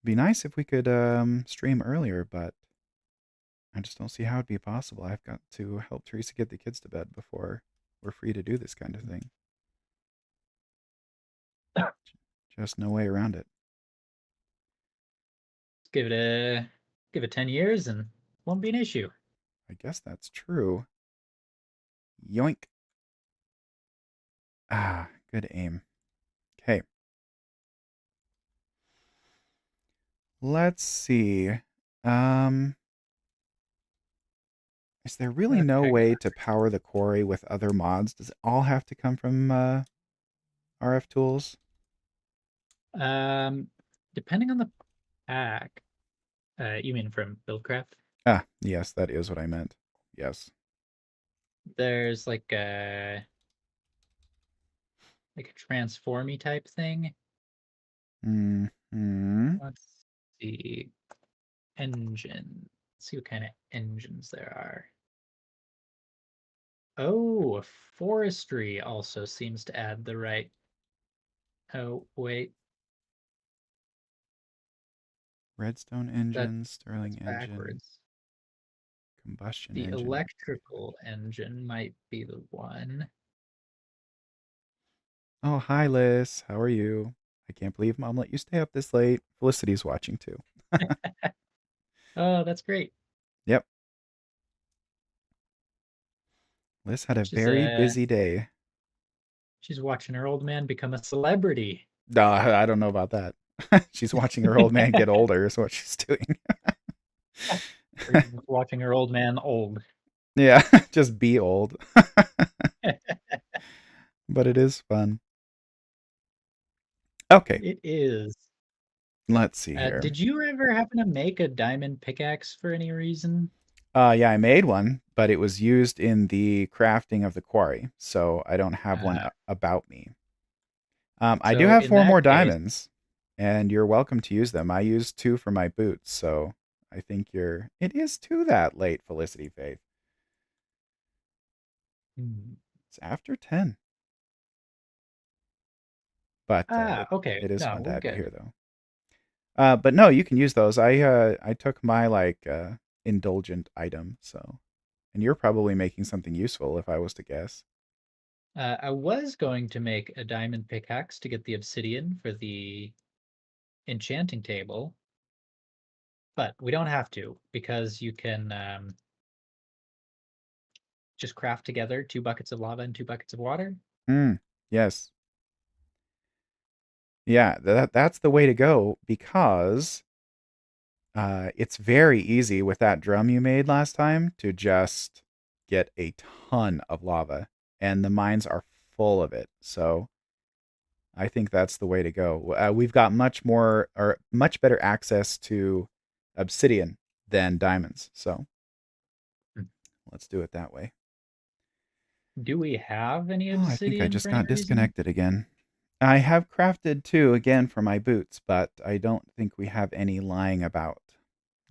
Be nice if we could stream earlier, but I just don't see how it'd be possible. I've got to help Teresa get the kids to bed before we're free to do this kind of thing. Just no way around it. Give it 10 years and won't be an issue. I guess that's true. Yoink. Ah, good aim. Okay. Let's see. Um, is there really no Okay. way to power the quarry with other mods? Does it all have to come from RF tools? Um, Depending on the pack, you mean from Buildcraft? Ah, yes, that is what I meant. Yes. There's like a transformy type thing. Hmm. Let's see. Engine. Let's see what kind of engines there are. Oh, forestry also seems to add the right. Oh, wait, Redstone that engine, that's Stirling engine, backwards. combustion The engine. electrical engine might be the one. Oh, hi, Liz. How are you? I can't believe Mom let you stay up this late. Felicity's watching too. Oh, that's great. Yep. Liz had a She's very busy day. she's watching her old man become a celebrity. No, I don't know about that. She's watching her old man get older, is what she's doing. Or she's just watching her old man old. Yeah, just be old. But it is fun. Okay, It is. let's see here. Did you ever happen to make a diamond pickaxe for any reason? Yeah, I made one, but it was used in the crafting of the quarry, so I don't have one Uh, about me. I do so have in four that more case, diamonds, and you're welcome to use them. I used two for my boots, so I think you're. It is too that late, Felicity Faith. hmm. It's after 10, but Okay, it is no, fun to we're have you good. here, though. But no, you can use those. I took my like indulgent item, so and you're probably making something useful if I was to guess. I was going to make a diamond pickaxe to get the obsidian for the enchanting table, but we don't have to because you can just craft together 2 buckets of lava and 2 buckets of water. Hmm. Yes. Yeah, that's the way to go because it's very easy with that drum you made last time to just get a ton of lava, and the mines are full of it. So I think that's the way to go. We've got much more or much better access to obsidian than diamonds. So Hmm. let's do it that way. Do we have any Oh, I think I obsidian just for any got reason? disconnected again. I have crafted two again for my boots, but I don't think we have any lying about,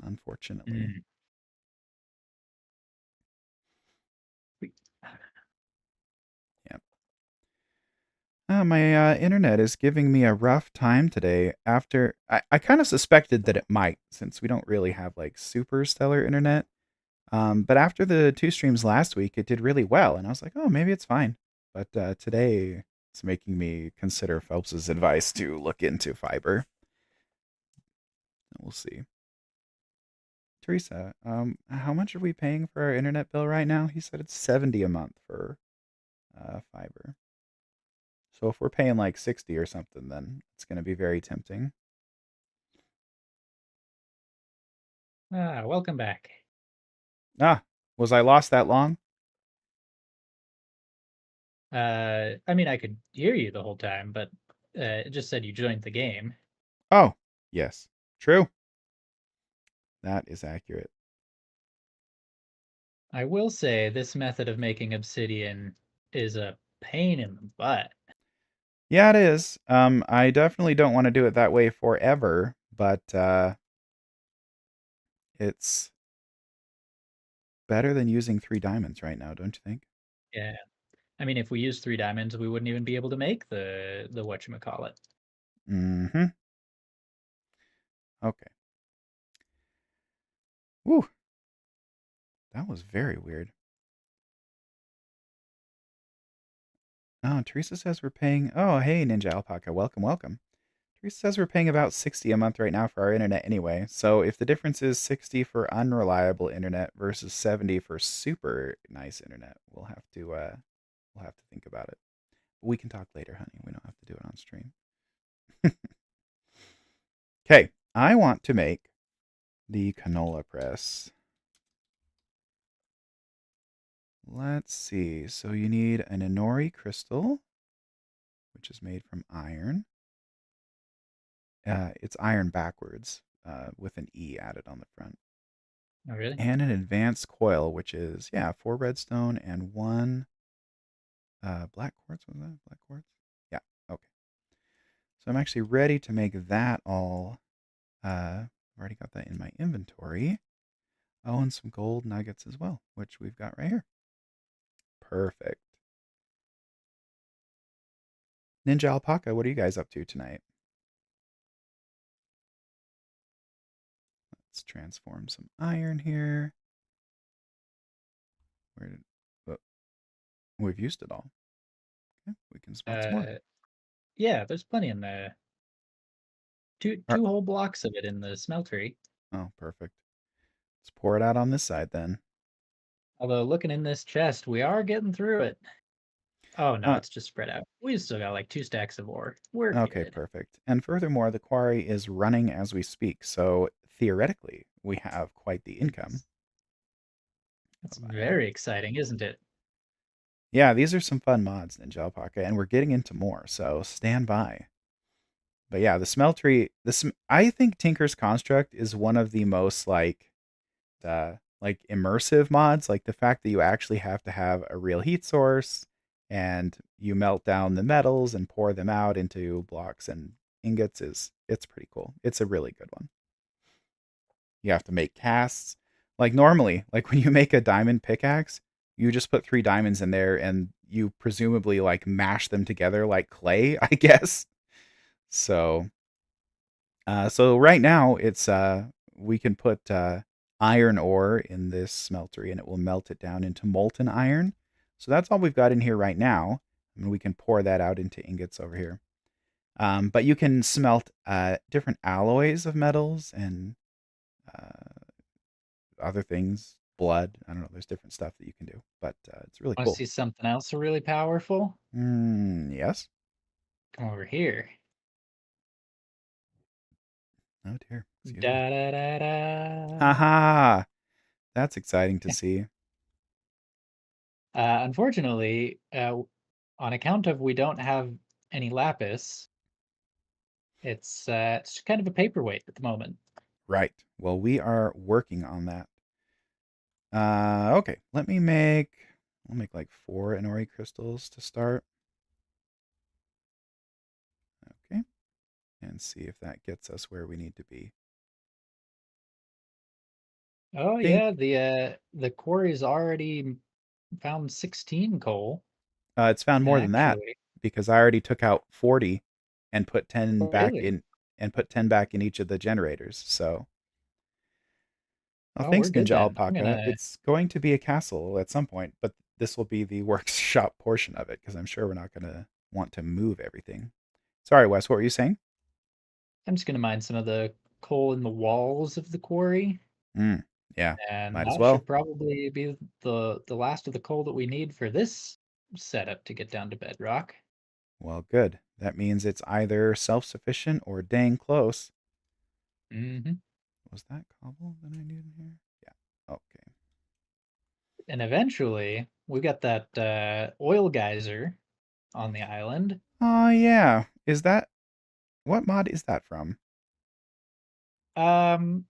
unfortunately. Mm. We- Yeah. My internet is giving me a rough time today. After I kind of suspected that it might, since we don't really have like super stellar internet. But after the two streams last week, it did really well, and I was like, oh, maybe it's fine. But today, it's making me consider Phelps's advice to look into fiber. We'll see. Teresa, how much are we paying for our internet bill right now? He said it's 70 a month for fiber. So if we're paying like 60 or something, then it's going to be very tempting. Welcome back. Ah, was I lost that long? I mean, I could hear you the whole time, but it just said you joined the game. Oh, yes. True. That is accurate. I will say this method of making obsidian is a pain in the butt. Yeah, it is. I definitely don't want to do it that way forever, but it's better than using three diamonds right now, don't you think? Yeah. I mean, if we use 3 diamonds, we wouldn't even be able to make the whatchamacallit. Mm-hmm. Okay. Whew. That was very weird. Oh, Teresa says we're paying. Oh, hey, Ninja Alpaca. Welcome, welcome. Teresa says we're paying about 60 a month right now for our internet anyway. So if the difference is 60 for unreliable internet versus 70 for super nice internet, we'll have to think about it. But we can talk later, honey. We don't have to do it on stream. Okay, I want to make the canola press. Let's see. So you need an Inori crystal, which is made from iron. It's iron backwards, with an E added on the front. Oh, really? And an advanced coil, which is, yeah, 4 redstone and 1 black quartz. Was that black quartz? Yeah, okay. So I'm actually ready to make that all. I've already got that in my inventory. Oh, and some gold nuggets as well, which we've got right here. Perfect. Ninja Alpaca, what are you guys up to tonight? Let's transform some iron here. Where did, oh, we've used it all. Okay, we can smelt some more. Yeah, there's plenty in there. Two All right. two whole blocks of it in the smeltery. Oh, perfect. Let's pour it out on this side then. Although looking in this chest, we are getting through it. Oh no, Uh, it's just spread out. We still got like 2 stacks of ore. We're okay, good. perfect. And furthermore, the quarry is running as we speak, so theoretically, we have quite the income That's of iron. very exciting, isn't it? Yeah, these are some fun mods, Ninja Alpaca, and we're getting into more, so stand by. But yeah, the smeltery, I think Tinker's Construct is one of the most like immersive mods, like the fact that you actually have to have a real heat source and you melt down the metals and pour them out into blocks and ingots is it's pretty cool. It's a really good one. You have to make casts. Like normally, like when you make a diamond pickaxe, you just put 3 diamonds in there and you presumably like mash them together like clay, I guess. So so right now it's we can put iron ore in this smeltery and it will melt it down into molten iron. So that's all we've got in here right now. And we can pour that out into ingots over here. But you can smelt different alloys of metals and other things, blood. I don't know. There's different stuff that you can do, but it's really Want to cool. see something else really powerful? Yes. Come over here. Oh dear. Excuse me. Da da da da. Haha. That's exciting to see. Unfortunately, on account of we don't have any lapis, it's kind of a paperweight at the moment. Right. Well, we are working on that. Okay. I'll make like 4 Inori crystals to start. Okay. And see if that gets us where we need to be. Oh Think yeah, the quarry's already found 16 coal, it's found more than that actually. because I already took out 40 and put 10 Oh, back really? in and put 10 back in each of the generators. So, well, Oh, we're thanks, good Ninja then. I'm Alpaca. gonna It's going to be a castle at some point, but this will be the workshop portion of it because I'm sure we're not going to want to move everything. Sorry, Wes, what were you saying? I'm just gonna mine some of the coal in the walls of the quarry, Mm, yeah, and might as that well. should probably be the last of the coal that we need for this setup to get down to bedrock. Well, good. That means it's either self sufficient or dang close. Hmm. Was that cobble that I needed here? Yeah. Okay. And eventually, we got that oil geyser on the island. Oh, yeah. What mod is that from? Um,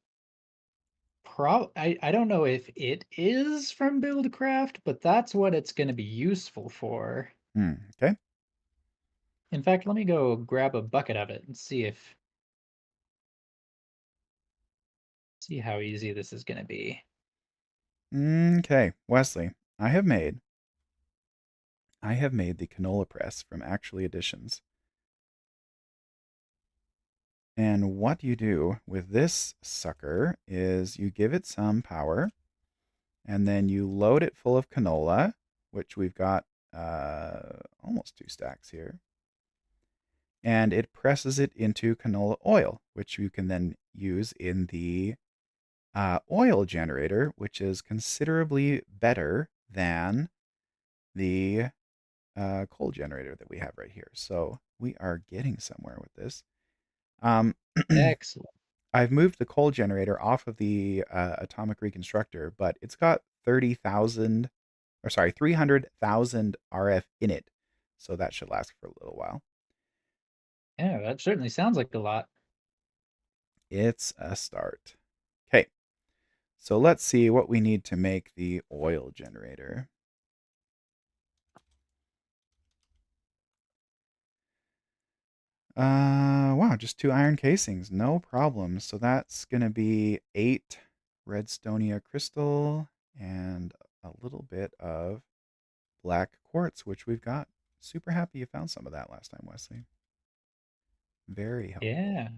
I don't know if it is from Buildcraft, but that's what it's going to be useful for. Okay. In fact, let me go grab a bucket of it and see how easy this is going to be. Okay. Wesley, I have made I have made the canola press from Actually Editions. And what you do with this sucker is you give it some power, and then you load it full of canola, which we've got almost 2 stacks here. And it presses it into canola oil, which you can then use in the oil generator, which is considerably better than the coal generator that we have right here. So we are getting somewhere with this. Um, Excellent. I've moved the coal generator off of the atomic reconstructor, but it's got 30,000, or sorry, 300,000 RF in it. So that should last for a little while. Yeah, that certainly sounds like a lot. It's a start. Okay, so let's see what we need to make the oil generator. Wow, just 2 iron casings, no problem. So that's gonna be 8 redstonia crystal and a little bit of black quartz, which we've got. Super happy you found some of that last time, Wesley. Very helpful. Yeah.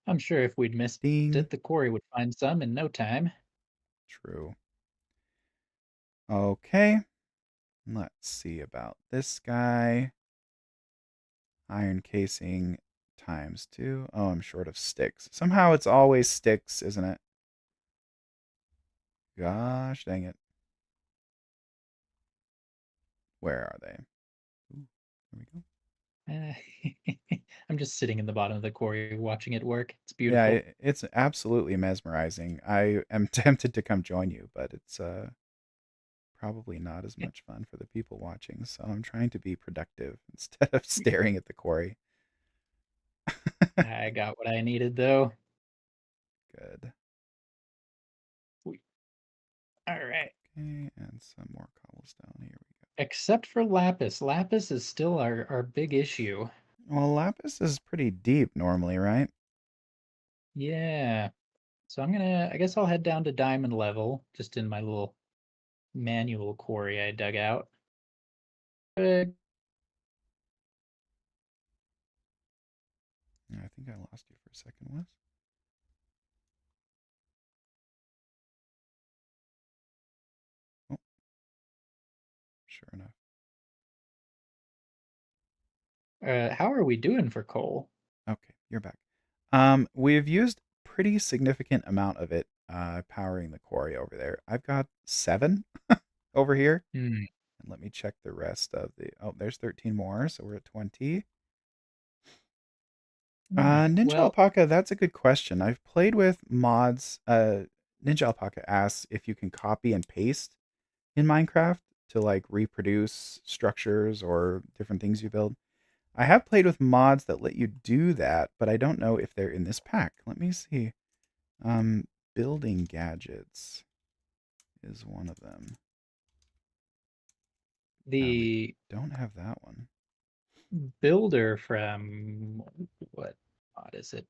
I'm sure if we'd missed Ding. it, the quarry would find some in no time. True. Okay, let's see about this guy. Iron casing times 2. Oh, I'm short of sticks. Somehow it's always sticks, isn't it? Gosh dang it. Where are they? Ooh, there we go. I'm just sitting in the bottom of the quarry watching it work. It's Yeah, beautiful. it's absolutely mesmerizing. I am tempted to come join you, but it's probably not as much fun for the people watching. So I'm trying to be productive instead of staring at the quarry. I got what I needed though. Good. All right. Okay, and some more cobblestone. Here we go. Except for lapis. Lapis is still our big issue. Well, lapis is pretty deep normally, right? Yeah. So I guess I'll head down to diamond level, just in my little manual quarry I dug out. Uh, Yeah, I think I lost you for a second, Wes. Oh, sure enough. how are we doing for coal? Okay, you're back. We've used pretty significant amount of it powering the quarry over there. I've got 7 over here. Hmm. And let me check the rest of the. Oh, there's 13 more, so we're at 20. All right. Ninja Well, Alpaca, that's a good question. I've played with mods. Ninja Alpaca asks if you can copy and paste in Minecraft to like reproduce structures or different things you build. I have played with mods that let you do that, but I don't know if they're in this pack. Let me see. Um, Building gadgets is one of them. We the don't have that one. builder from what mod is it?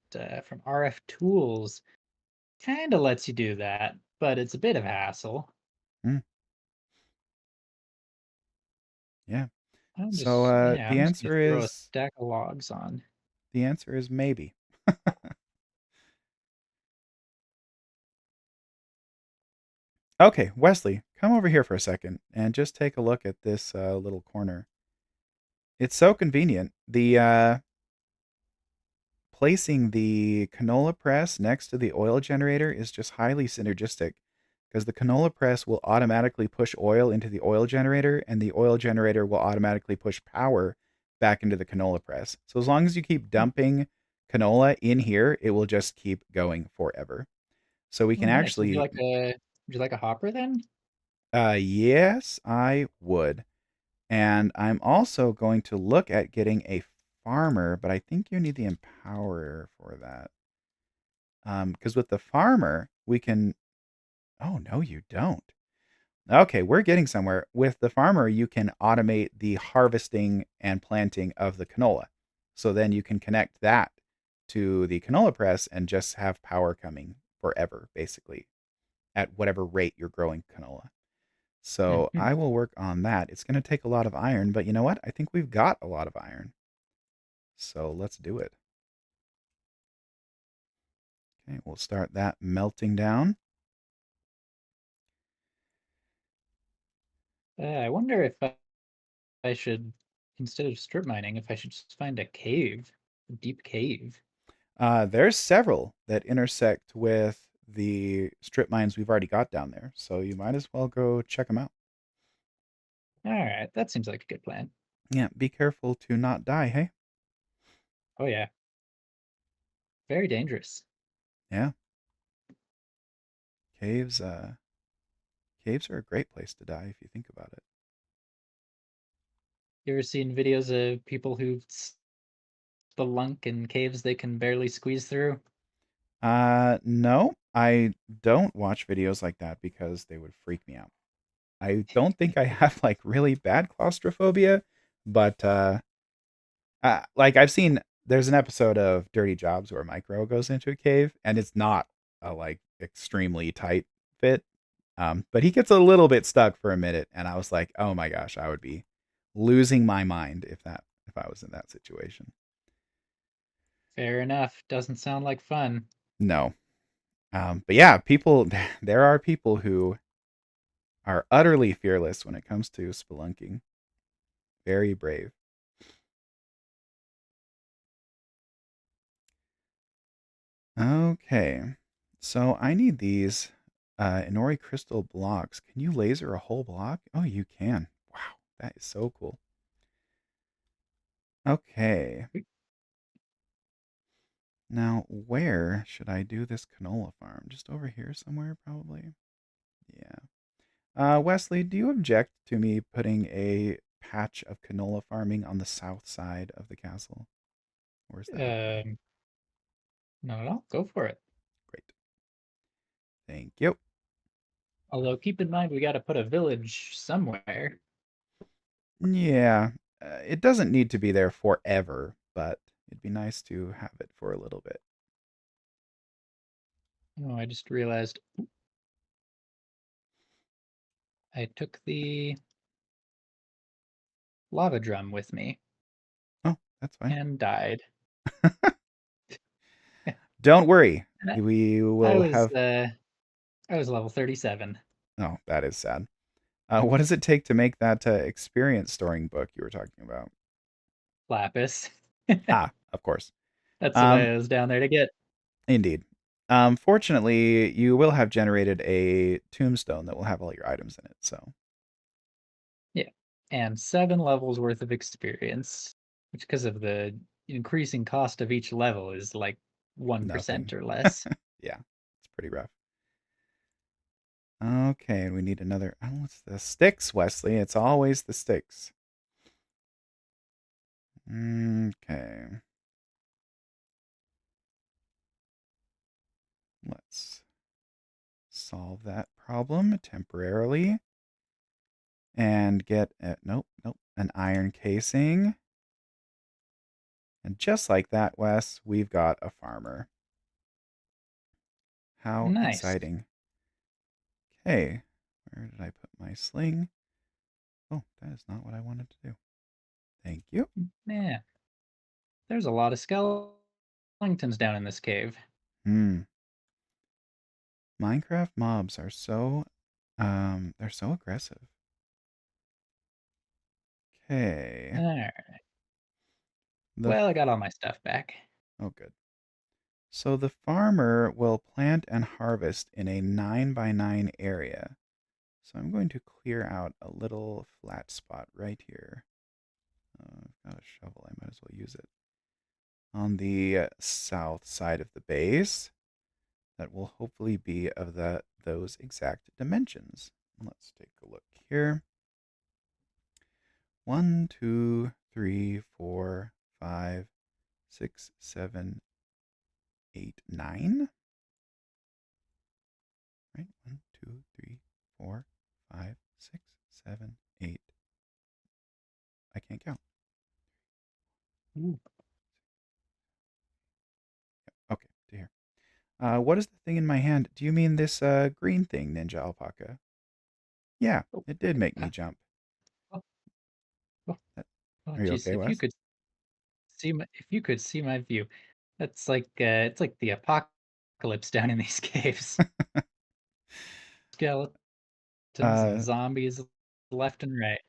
From RF Tools kind of lets you do that, but it's a bit of hassle. Hmm, yeah. I'm So just yeah, the I'm just gonna answer throw a is stack of logs on. maybe. Okay, Wesley, come over here for a second and just take a look at this little corner. It's so convenient. The placing the canola press next to the oil generator is just highly synergistic because the canola press will automatically push oil into the oil generator and the oil generator will automatically push power back into the canola press. So as long as you keep dumping canola in here, it will just keep going forever. So we Oh, can nice. actually Would you like a hopper then? yes, I would. And I'm also going to look at getting a farmer, but I think you need the empower for that. Because with the farmer, we can. Oh, no, you don't. Okay, we're getting somewhere. With the farmer, you can automate the harvesting and planting of the canola. So then you can connect that to the canola press and just have power coming forever, basically, at whatever rate you're growing canola. So Mhm. I will work on that. It's going to take a lot of iron, but you know what? I think we've got a lot of iron. So let's do it. Okay, we'll start that melting down. I wonder if I should, instead of strip mining, if I should just find a cave, a deep cave. There's several that intersect with the strip mines we've already got down there. So you might as well go check them out. All right, that seems like a good plan. Yeah, be careful to not die, hey? Oh yeah, very dangerous. Yeah, caves, caves are a great place to die if you think about it. You ever seen videos of people who spelunk in caves they can barely squeeze through? No, I don't watch videos like that because they would freak me out. I don't think I have like really bad claustrophobia, but like I've seen there's an episode of Dirty Jobs where Micro goes into a cave and it's not a like extremely tight fit. But he gets a little bit stuck for a minute and I was like, "Oh my gosh, I would be losing my mind if I was in that situation." Fair enough. Doesn't sound like fun. No. But yeah, people there are people who are utterly fearless when it comes to spelunking. Very brave. Okay. So I need these Inori crystal blocks. Can you laser a whole block? Oh, you can. Wow, that is so cool. Okay. Now, where should I do this canola farm? Just over here somewhere, probably? Yeah. Wesley, do you object to me putting a patch of canola farming on the south side of the castle? Or is that okay? Um, Not at all. Go for it. Great. Thank you. Although keep in mind we got to put a village somewhere. Yeah, it doesn't need to be there forever, but it'd be nice to have it for a little bit. Oh, I just realized I took the lava drum with me Oh, that's fine. and died. Don't worry. And We I will was have. uh I was level 37. Oh, that is sad. What does it take to make that experience storing book you were talking about? Lapis. Ah, of course. That's what Um, I was down there to get. Indeed. Fortunately, you will have generated a tombstone that will have all your items in it. So, Yeah. And 7 levels worth of experience, which because of the increasing cost of each level is like 1% nothing. or less. Yeah, it's pretty rough. Okay, and we need another. Oh, it's the sticks, Wesley. It's always the sticks. Okay, let's solve that problem temporarily and get nope, nope, an iron casing. And just like that, Wes, we've got a farmer. How Nice. exciting. Okay, where did I put my sling? Oh, that is not what I wanted to do. Thank you. Man, there's a lot of skeletons down in this cave. Hmm. Minecraft mobs are so they're so aggressive. Okay. Alright. The Well, I got all my stuff back. oh good. So the farmer will plant and harvest in a 9 by 9 area. So I'm going to clear out a little flat spot right here. I've got a shovel. I might as well use it. On the south side of the base. That will hopefully be of those exact dimensions. Let's take a look here. 1, 2, 3, 4, 5, 6, 7, 8, 9. Right? 1, 2, 3, 4, 5, 6, 7, 8. I can't count. Ooh. Okay, to here. What is the thing in my hand? Do you mean this green thing, Ninja Alpaca? Yeah, Oh, it did make me ah, jump. oh, oh, Uh, oh, Are you jeez. okay, Wes? If you could see my view, that's like it's like the apocalypse down in these caves. Skeletons and Uh, zombies left and right.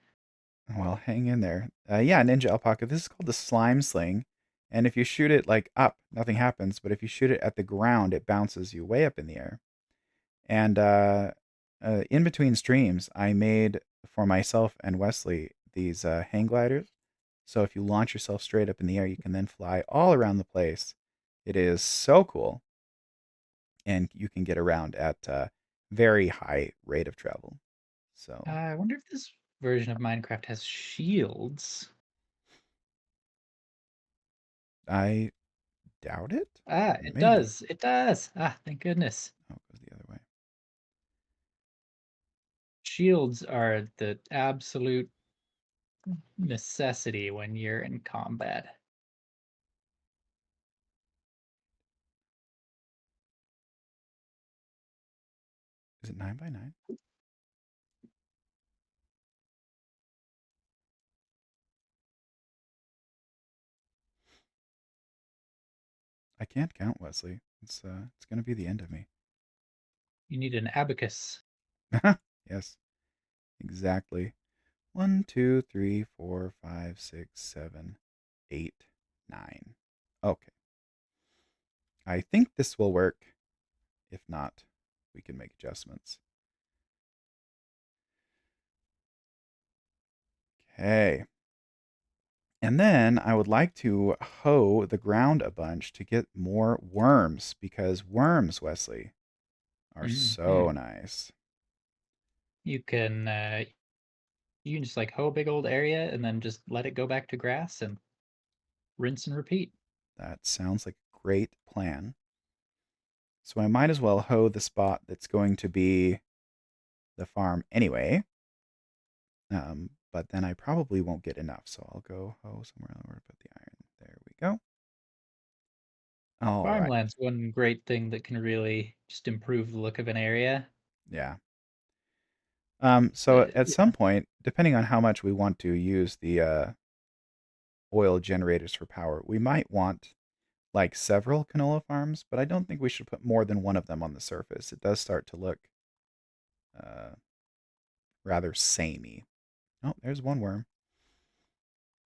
well, hang in there. Yeah, Ninja Alpaca. This is called the slime sling, and if you shoot it like up, nothing happens. But if you shoot it at the ground, it bounces you way up in the air. And in between streams, I made for myself and Wesley these hang gliders. So if you launch yourself straight up in the air, you can then fly all around the place. It is so cool, and you can get around at a very high rate of travel. So I wonder if this version of Minecraft has shields. I doubt it. Ah, it Maybe. does. It does. Ah, thank goodness. Oh, it goes the other way. Shields are the absolute necessity when you're in combat. Is it 9 by 9? I can't count, Wesley. It's gonna be the end of me. You need an abacus. Yes, exactly. 1, 2, 3, 4, 5, 6, 7, 8, 9. Okay. I think this will work. If not, we can make adjustments. Okay. And then I would like to hoe the ground a bunch to get more worms because worms, Wesley, are Hmm. so nice. You can you can just like hoe a big old area and then just let it go back to grass and rinse and repeat. That sounds like a great plan. So I might as well hoe the spot that's going to be the farm anyway. But then I probably won't get enough, so I'll go hoe somewhere where to put the iron. There we go. All right. Farmland's one great thing that can really just improve the look of an area. Yeah. So at some Yeah. point, depending on how much we want to use the oil generators for power, we might want like several canola farms, but I don't think we should put more than one of them on the surface. It does start to look uh, rather samey. Oh, there's one worm.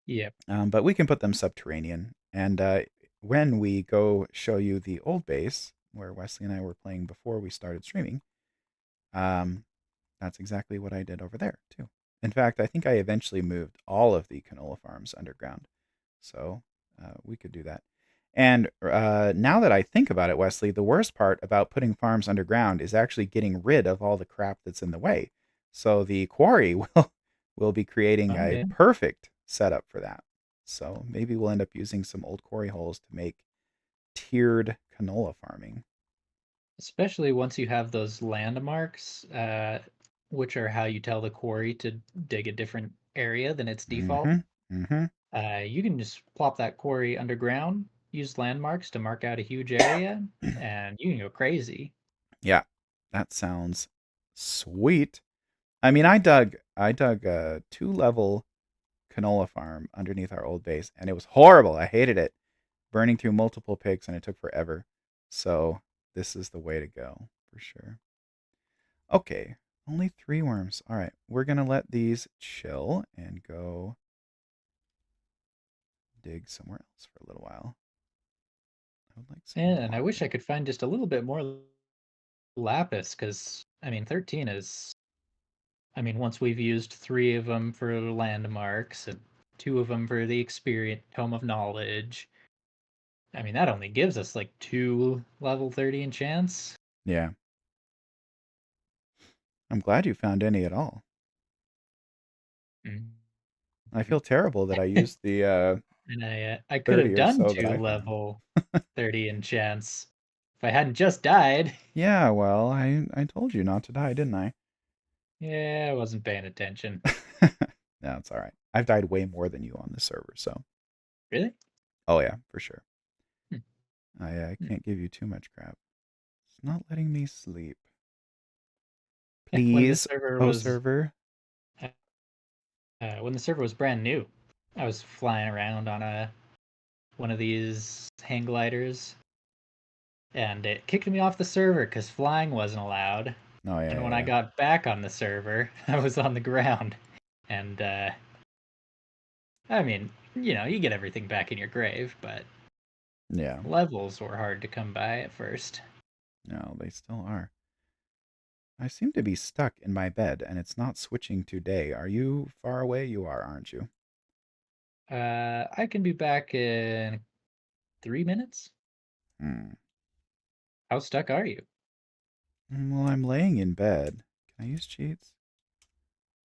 Yep. But we can put them subterranean. And when we go show you the old base where Wesley and I were playing before we started streaming, um, that's exactly what I did over there too. In fact, I think I eventually moved all of the canola farms underground, so we could do that. And now that I think about it, Wesley, the worst part about putting farms underground is actually getting rid of all the crap that's in the way. So the quarry will be creating Oh a yeah. perfect setup for that. So maybe we'll end up using some old quarry holes to make tiered canola farming. Especially once you have those landmarks, which are how you tell the quarry to dig a different area than its default. Mm-hmm. Mm-hmm. You can just plop that quarry underground, use landmarks to mark out a huge area, and you can go crazy. Yeah, that sounds sweet. I mean, I dug a 2 level canola farm underneath our old base, and it was horrible. I hated it, burning through multiple pigs, and it took forever. So this is the way to go for sure. Okay, only 3 worms. All right, we're gonna let these chill and go dig somewhere else for a little while. I would like some And I wish I water. could find just a little bit more lapis, because I mean, 13 is. I mean, once we've used 3 of them for landmarks and 2 of them for the experience tome of knowledge, I mean, that only gives us like 2 level 30 enchants. Yeah, I'm glad you found any at all. Mhm. I feel terrible that I used the And I could have 30 or done so that 2 I found. level 30 enchants if I hadn't just died. Yeah, well, I told you not to die, didn't I? Yeah, I wasn't paying attention. No, it's all right. I've died way more than you on this server, so. Really? Oh yeah, for sure. Hmm, I hmm. can't give you too much crap. It's not letting me sleep. when the Please, server oh was server. when the server was brand new. I was flying around on a one of these hang gliders, and it kicked me off the server because flying wasn't allowed. Oh yeah, And yeah, when I yeah. got back on the server, I was on the ground, and I mean, you get everything back in your grave, but Yeah. levels were hard to come by at first. No, they still are. I seem to be stuck in my bed and it's not switching to day. Are you far away? You are, aren't you? I can be back in 3 minutes. Hmm. How stuck are you? Well, I'm laying in bed. Can I use cheats?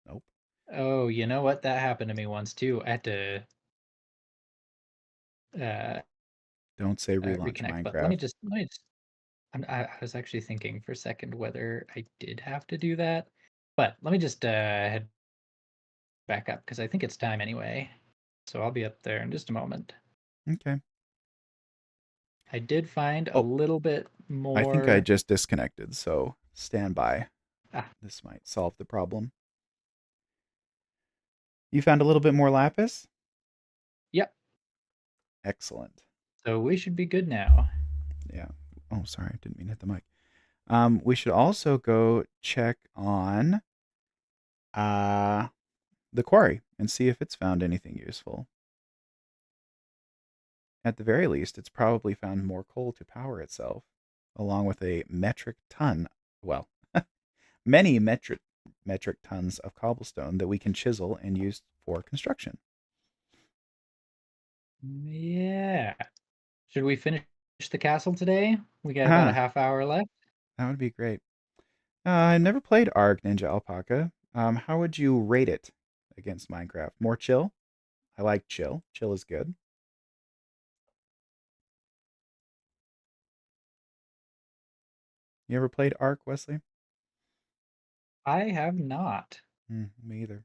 Nope. Oh, you know what? That happened to me once too. I had to uh, Don't say relaunch reconnect, but Minecraft. let me just. I was actually thinking for a second whether I did have to do that, but let me just head back up because I think it's time anyway. So I'll be up there in just a moment. Okay. I did find a Oh, little bit I think I more. just disconnected, so stand by. Ah, This might solve the problem. You found a little bit more lapis? yep. Excellent. So we should be good now. Yeah. Oh, sorry, didn't mean to hit the mic. We should also go check on uh the quarry and see if it's found anything useful. At the very least, it's probably found more coal to power itself, along with a metric ton, well, many metric tons of cobblestone that we can chisel and use for construction. Yeah. Should we finish the castle today? We got about a Ah, half hour left. that would be great. I never played Arg Ninja Alpaca. How would you rate it against Minecraft? More chill? I like chill. Chill is good. You ever played Ark, Wesley? I have not. Me either.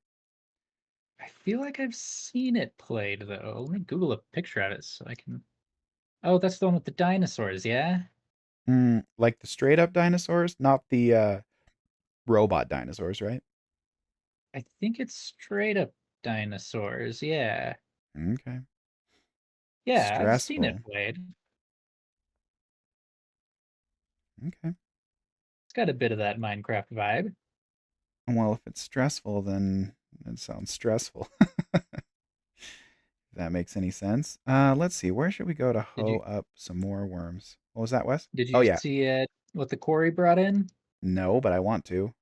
I feel like I've seen it played though. Let me Google a picture of it so I can. Oh, that's the one with the dinosaurs, yeah? Like the straight up dinosaurs, not the robot dinosaurs, right? I think it's straight up dinosaurs, yeah. Okay. Yeah, I've seen it Stressful. played. Okay. It's got a bit of that Minecraft vibe. Well, if it's stressful, then it sounds stressful. If that makes any sense. Let's see. Where should we go to Did you hoe up some more worms? What was that, Wes? did Oh you yeah. see what the quarry brought in? No, but I want to.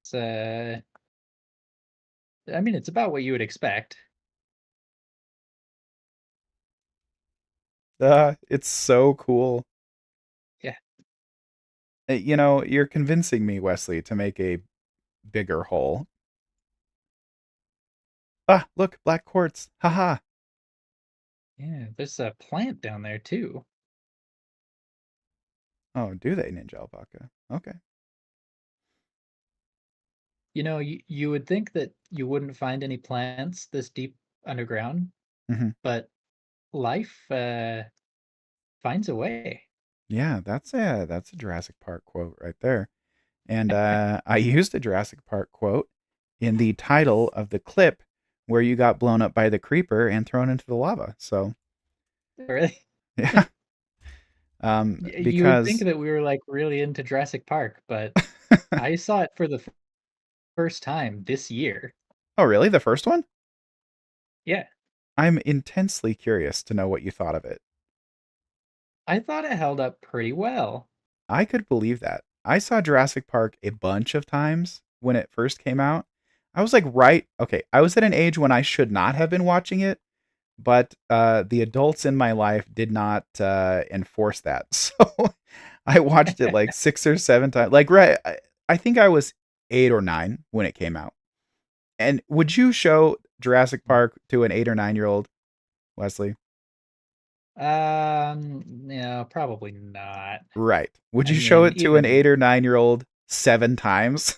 It's I mean it's about what you would expect. It's so cool. Yeah. You're convincing me, Wesley, to make a bigger hole. Ah, look, black quartz. Haha. Yeah, there's a plant down there too. Oh, do they, Ninja Alpaca? Okay. You would think that you wouldn't find any plants this deep underground, hmm but life finds a way. Yeah, that's a Jurassic Park quote right there. And I used a Jurassic Park quote in the title of the clip where you got blown up by the creeper and thrown into the lava. So Really? yeah, You would think because that we were like really into Jurassic Park, but I saw it for the first time this year. oh really, the first one? Yeah, I'm intensely curious to know what you thought of it. I thought it held up pretty well. I could believe that. I saw Jurassic Park a bunch of times when it first came out. I was like, right, okay. I was at an age when I should not have been watching it, but the adults in my life did not enforce that. So I watched it like 6 or 7 times. Like, right, I think I was 8 or 9 when it came out. And would you show Jurassic Park to an 8 or 9 year old, Wesley? No, probably not. Right. Would I you show mean, it to an even 8 or 9 year old 7 times?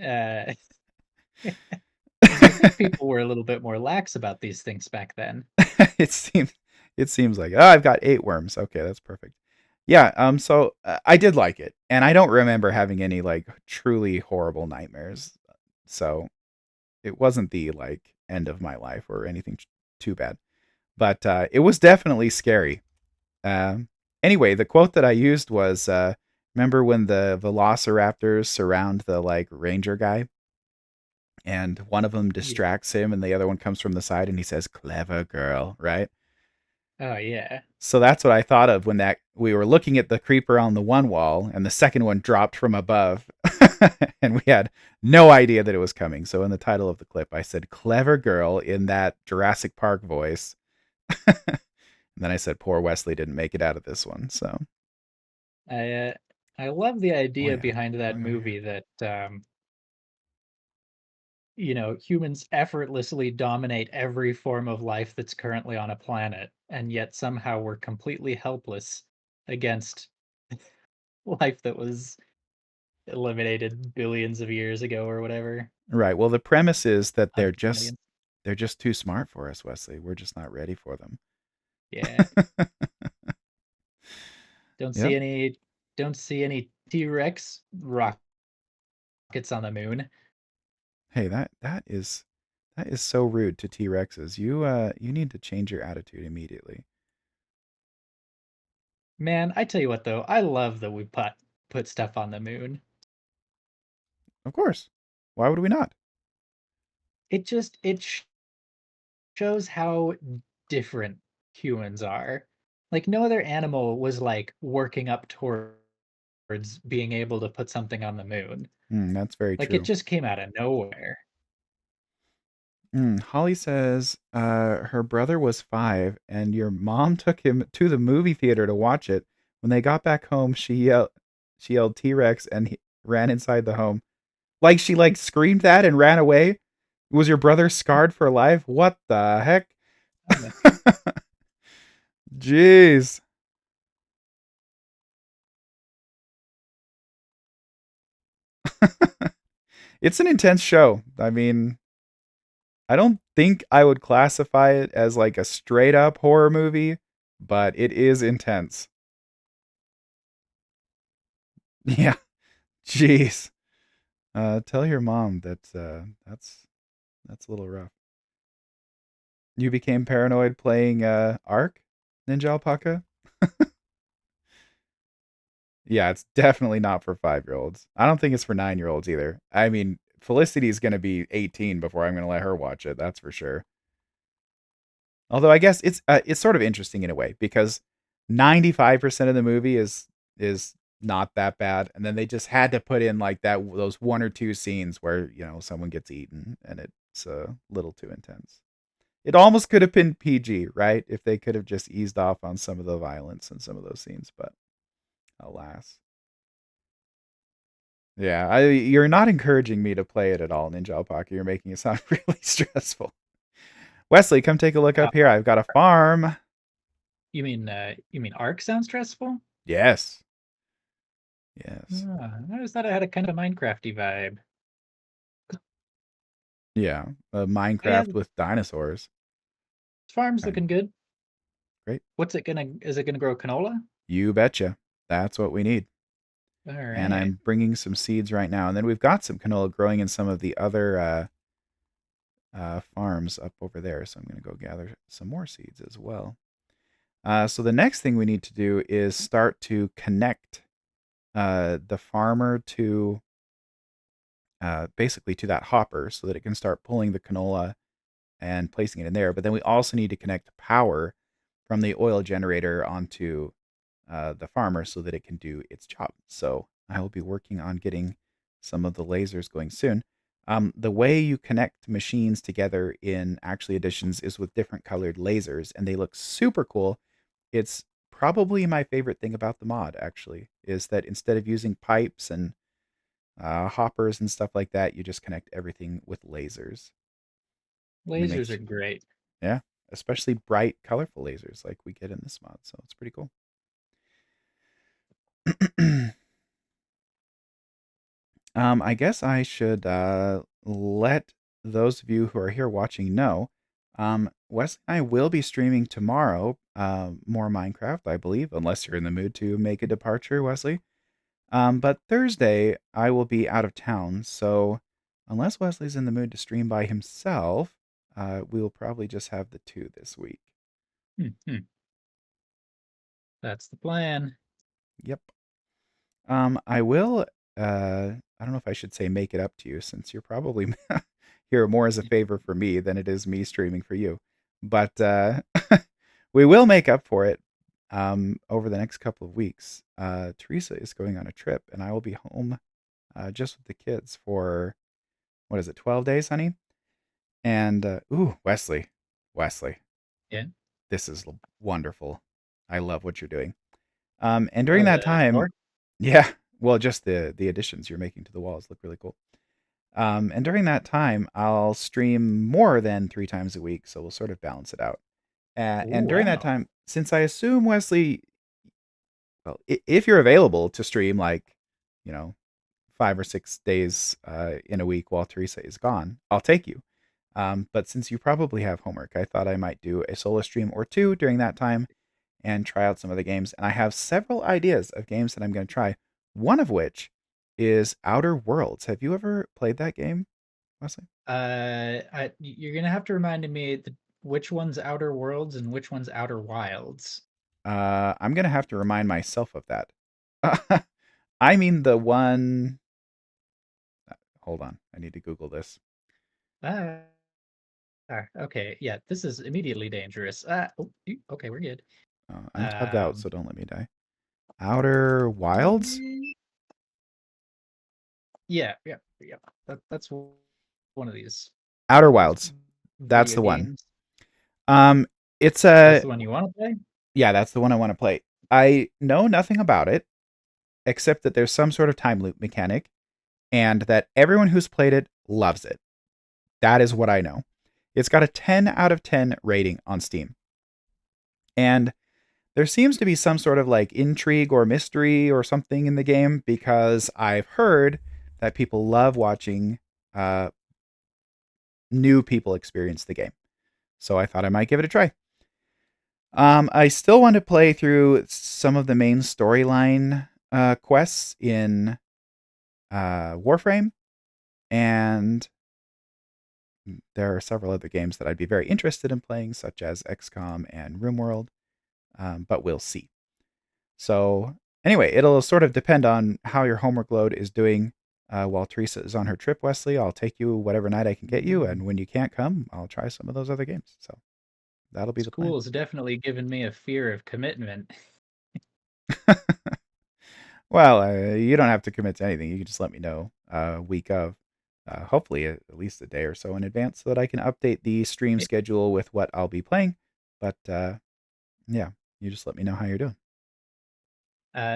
uh I think people were a little bit more lax about these things back then. it seems it seems like, oh, I've got 8 worms. Okay, that's perfect. Yeah, so I did like it, and I don't remember having any like truly horrible nightmares. So it wasn't the like end of my life or anything too bad, but it was definitely scary. Um, anyway, the quote that I used was, remember when the velociraptors surround the like ranger guy, and one of them Yeah. distracts him, and the other one comes from the side, and he says, "Clever girl," right? Oh yeah. So that's what I thought of when that we were looking at the creeper on the one wall, and the second one dropped from above, and we had no idea that it was coming. So in the title of the clip, I said "clever girl" in that Jurassic Park voice, and then I said poor Wesley didn't make it out of this one. So I uh, I love the idea boy, behind that movie that humans effortlessly dominate every form of life that's currently on a planet, and yet somehow we're completely helpless against life that was eliminated billions of years ago or whatever. right. Well, the premise is that Hundreds of millions. they're just too smart for us, Wesley. We're just not ready for them. Yeah. Don't see Yep. any don't see any T-Rex rockets on the moon. Hey, that is so rude to T Rexes. You need to change your attitude immediately. Man, I tell you what though, I love that we put stuff on the moon. Of course. Why would we not? It shows how different humans are. Like no other animal was like working up towards being able to put something on the moon. That's very Like it true. just came out of nowhere. Holly says her brother was 5 and your mom took him to the movie theater to watch it. When they got back home, she yelled T-Rex and he ran inside the home. Like she like screamed that and ran away. Was your brother scarred for life? What the heck? Uh, Jeez. It's an intense show. I mean, I don't think I would classify it as like a straight up horror movie, but it is intense. Yeah. Jeez. Tell your mom that that's a little rough. You became paranoid playing Ark, Ninja Alpaca? Yeah, it's definitely not for 5-year-olds. I don't think it's for 9-year-olds either. I mean, Felicity's going to be 18 before I'm going to let her watch it. That's for sure. Although I guess it's sort of interesting in a way because 95% of the movie is not that bad, and then they just had to put in like that those one or two scenes where someone gets eaten, and it's a little too intense. It almost could have been PG, right? If they could have just eased off on some of the violence in some of those scenes, but alas. Yeah, you're not encouraging me to play it at all, Ninja Alpaca. You're making it sound really stressful. Wesley, come take a look uh, up here. I've got a farm. you mean Ark sounds stressful? Yes. Yes. I always thought it had a kind of Minecrafty vibe. Yeah. Oh yeah, Minecraft the with dinosaurs. farm's Um, looking good. great. Is it gonna grow canola? You betcha. That's what we need. All And right. I'm bringing some seeds right now. And then we've got some canola growing in some of the other farms up over there. So I'm going to go gather some more seeds as well. So the next thing we need to do is start to connect the farmer to basically to that hopper so that it can start pulling the canola and placing it in there. But then we also need to connect power from the oil generator onto the farmer so that it can do its job. So I will be working on getting some of the lasers going soon. The way you connect machines together in Actually Editions is with different colored lasers, and they look super cool. It's probably my favorite thing about the mod, actually, is that instead of using pipes and hoppers and stuff like that, you just connect everything with lasers. And it Lasers are makes, great. yeah, especially bright, colorful lasers like we get in this mod. So it's pretty cool. I guess I should let those of you who are here watching know. Wesley and I will be streaming tomorrow. More Minecraft, I believe, unless you're in the mood to make a departure, Wesley. But Thursday I will be out of town, so unless Wesley's in the mood to stream by himself, we will probably just have the two this week. Hmm. That's the plan. Yep. I will. I don't know if I should say make it up to you, since you're probably here more as a favor for me than it is me streaming for you. But we will make up for it over the next couple of weeks. Teresa is going on a trip, and I will be home just with the kids for what is it, 12 days, honey? And ooh, Wesley, Yeah. this is wonderful. I love what you're doing. And during Oh, that the time, door? yeah, well, just the additions you're making to the walls look really cool. And during that time, I'll stream more than 3 times a week, so we'll sort of balance it out. Oh, And during that wow. time, since I assume Wesley, well, if you're available to stream like, you know, 5 or 6 days in a week while Teresa is gone, I'll take you. But since you probably have homework, I thought I might do a solo stream or two during that time and try out some of the games. And I have several ideas of games that I'm going to try. One of which is Outer Worlds. Have you ever played that game, Wesley? You're gonna have to remind me which one's Outer Worlds and which one's Outer Wilds. I'm going to have to remind myself of that. I mean the one. Hold on, I need to Google this. Ah, okay. Yeah, this is immediately dangerous. Okay, we're good. I'm tubbed out, Um, so don't let me die. Outer Wilds? yeah. That's one of these Outer one of these Wilds. That's video the one. games. Um, it's That's a the one you want to play? Yeah, that's the one I want to play. I know nothing about it except that there's some sort of time loop mechanic and that everyone who's played it loves it. That is what I know. It's got a 10 out of 10 rating on Steam. And there seems to be some sort of like intrigue or mystery or something in the game because I've heard that people love watching uh, new people experience the game. So I thought I might give it a try. I still want to play through some of the main storyline quests in Warframe, and there are several other games that I'd be very interested in playing, such as XCOM and RimWorld, but we'll see. So, anyway, it'll sort of depend on how your homework load is doing while Teresa is on her trip, Wesley. I'll take you whatever night I can get you, and when you can't come, I'll try some of those other games. So, that'll be the plan. School's definitely given me a fear of commitment. Well, you don't have to commit to anything. You can just let me know week of, hopefully at least a day or so in advance, so that I can update the stream schedule with what I'll be playing. But yeah, you just let me know how you're doing.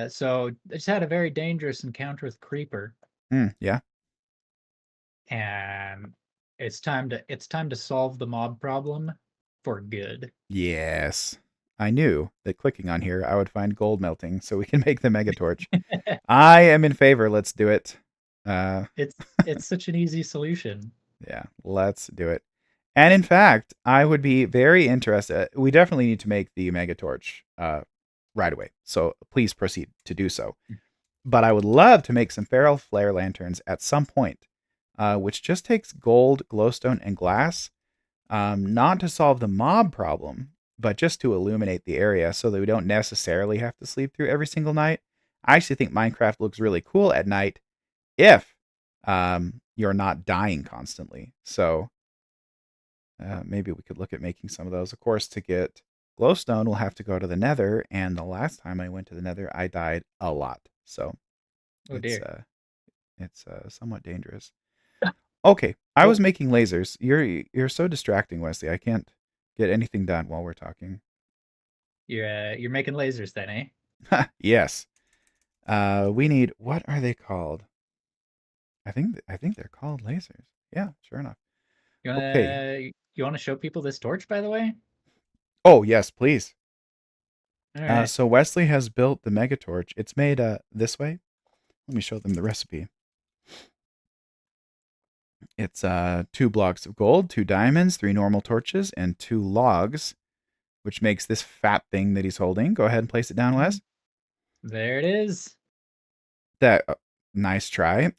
So I just had a very dangerous encounter with Creeper, Yeah. and it's time to solve the mob problem for good. Yes. I knew that clicking on here, I would find gold melting, so we can make the mega torch. I am in favor. Let's do it. Uh, It's such an easy solution. yeah, let's do it. And in fact, I would be very interested. We definitely need to make the mega torch right away. So please proceed to do so. But I would love to make some feral flare lanterns at some point, which just takes gold, glowstone, and glass, not to solve the mob problem, but just to illuminate the area so that we don't necessarily have to sleep through every single night. I actually think Minecraft looks really cool at night if you're not dying constantly. So maybe we could look at making some of those. Of course, to get glowstone, we'll have to go to the nether. And the last time I went to the nether, I died a lot. So Oh it's dear. somewhat dangerous. Okay, I was Well, making lasers. You're so distracting, Wesley. I can't get anything done while we're talking. you're making lasers then, eh? Yes. We need, what are they called? I think they're called lasers. Yeah, sure enough. You Okay. wanna you wanna show people this torch, by the way? Oh, yes, please. All right. So Wesley has built the megatorch. It's made this way. Let me show them the recipe. It's 2 blocks of gold, 2 diamonds, 3 normal torches, and 2 logs, which makes this fat thing that he's holding. Go ahead and place it down, Mhm. Wes. There it is. That nice try.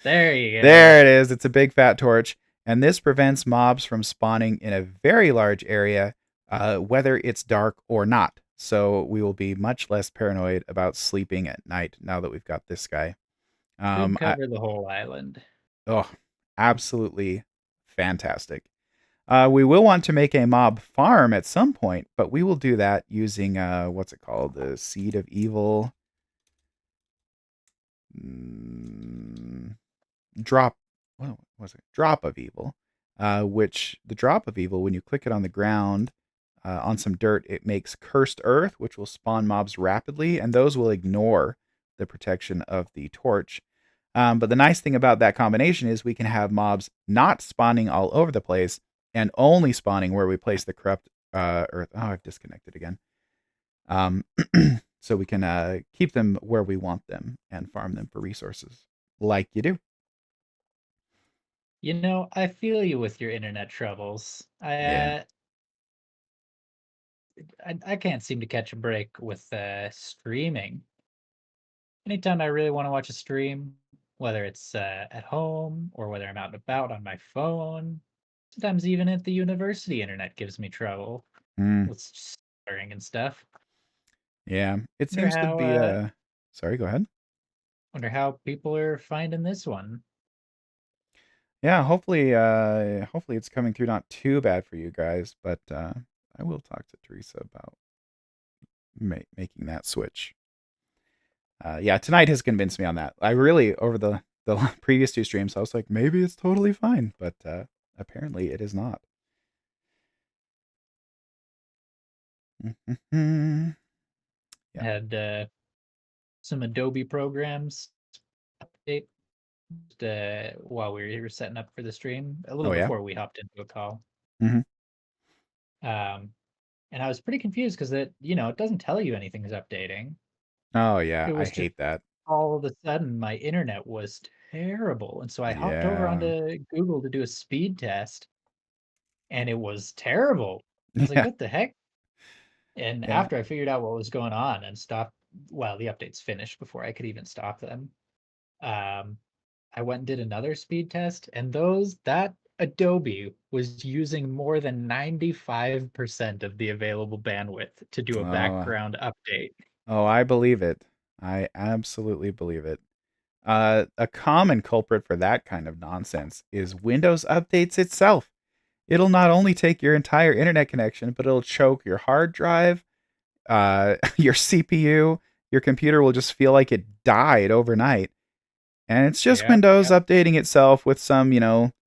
There you go. There it is. It's a big fat torch, and this prevents mobs from spawning in a very large area, whether it's dark or not. So we will be much less paranoid about sleeping at night now that we've got this guy. Should I cover the whole island. Oh, absolutely fantastic. We will want to make a mob farm at some point, but we will do that using what's it called? The seed of evil. Mm, drop. What was it? Drop of evil. Which the drop of evil, when you click it on the ground on some dirt, it makes cursed earth, which will spawn mobs rapidly, and those will ignore the protection of the torch. But the nice thing about that combination is we can have mobs not spawning all over the place and only spawning where we place the corrupt earth. Oh, I've disconnected again. Um, so we can keep them where we want them and farm them for resources, like you do. You know, I feel you with your internet troubles. Yeah. I can't seem to catch a break with streaming. Anytime I really want to watch a stream, whether it's at home or whether I'm out and about on my phone, sometimes even at the university, internet gives me trouble Mm, with stuttering and stuff. yeah. It Wonder seems to how be. Sorry. Go ahead. wonder how people are finding this one. Yeah. Hopefully. Hopefully it's coming through not too bad for you guys, but I will talk to Teresa about making that switch. Yeah, tonight has convinced me on that. I really over the previous 2 streams, I was like, maybe it's totally fine, but apparently it is not. I Yeah. had some Adobe programs update while we were setting up for the stream, a little Oh yeah. before we hopped into a call. Hmm. Um, and I was pretty confused because it doesn't tell you anything is updating. Oh yeah. It I was just hate that. all of a sudden my internet was terrible. And so I hopped over Yeah. onto Google to do a speed test and it was terrible. I was like, Yeah. what the heck? And Yeah. after I figured out what was going on and stopped, well, the updates finished before I could even stop them. Um, I went and did another speed test, and that Adobe was using more than 95% of the available bandwidth to do a Oh. background update. Oh, I believe it. I absolutely believe it. A common culprit for that kind of nonsense is Windows updates itself. It'll not only take your entire internet connection, but it'll choke your hard drive, your CPU. Your computer will just feel like it died overnight. And it's just Yep, Windows yep, updating itself with some,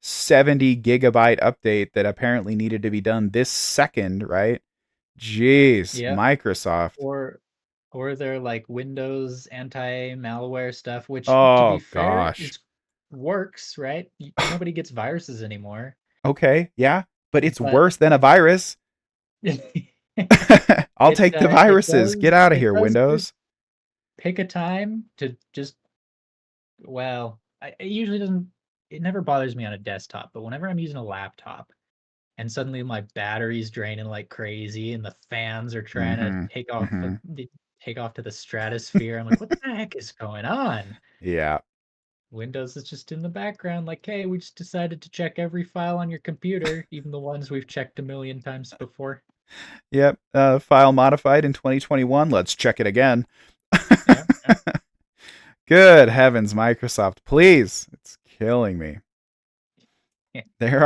70 gigabyte update that apparently needed to be done this second, right? Jeez, yep. Microsoft. Or or their like Windows anti-malware stuff, which to be Oh, fair gosh. is works, right? Nobody gets viruses anymore. Okay, yeah, but it's But worse than a virus. it I'll take the it viruses. Get does out of it here, does just Windows. pick a time to just well, it usually doesn't it never bothers me on a desktop, but whenever I'm using a laptop and suddenly my battery's draining like crazy and the fans are trying to Mm-hmm. Mm-hmm. take off to the stratosphere, I'm like, what the heck is going on? Yeah. Windows is just in the background, like, hey, we just decided to check every file on your computer, even the ones we've checked a million times before. Yep. File modified in 2021. Let's check it again. Yeah, yeah. Good heavens, Microsoft, please. It's killing me. Yeah. There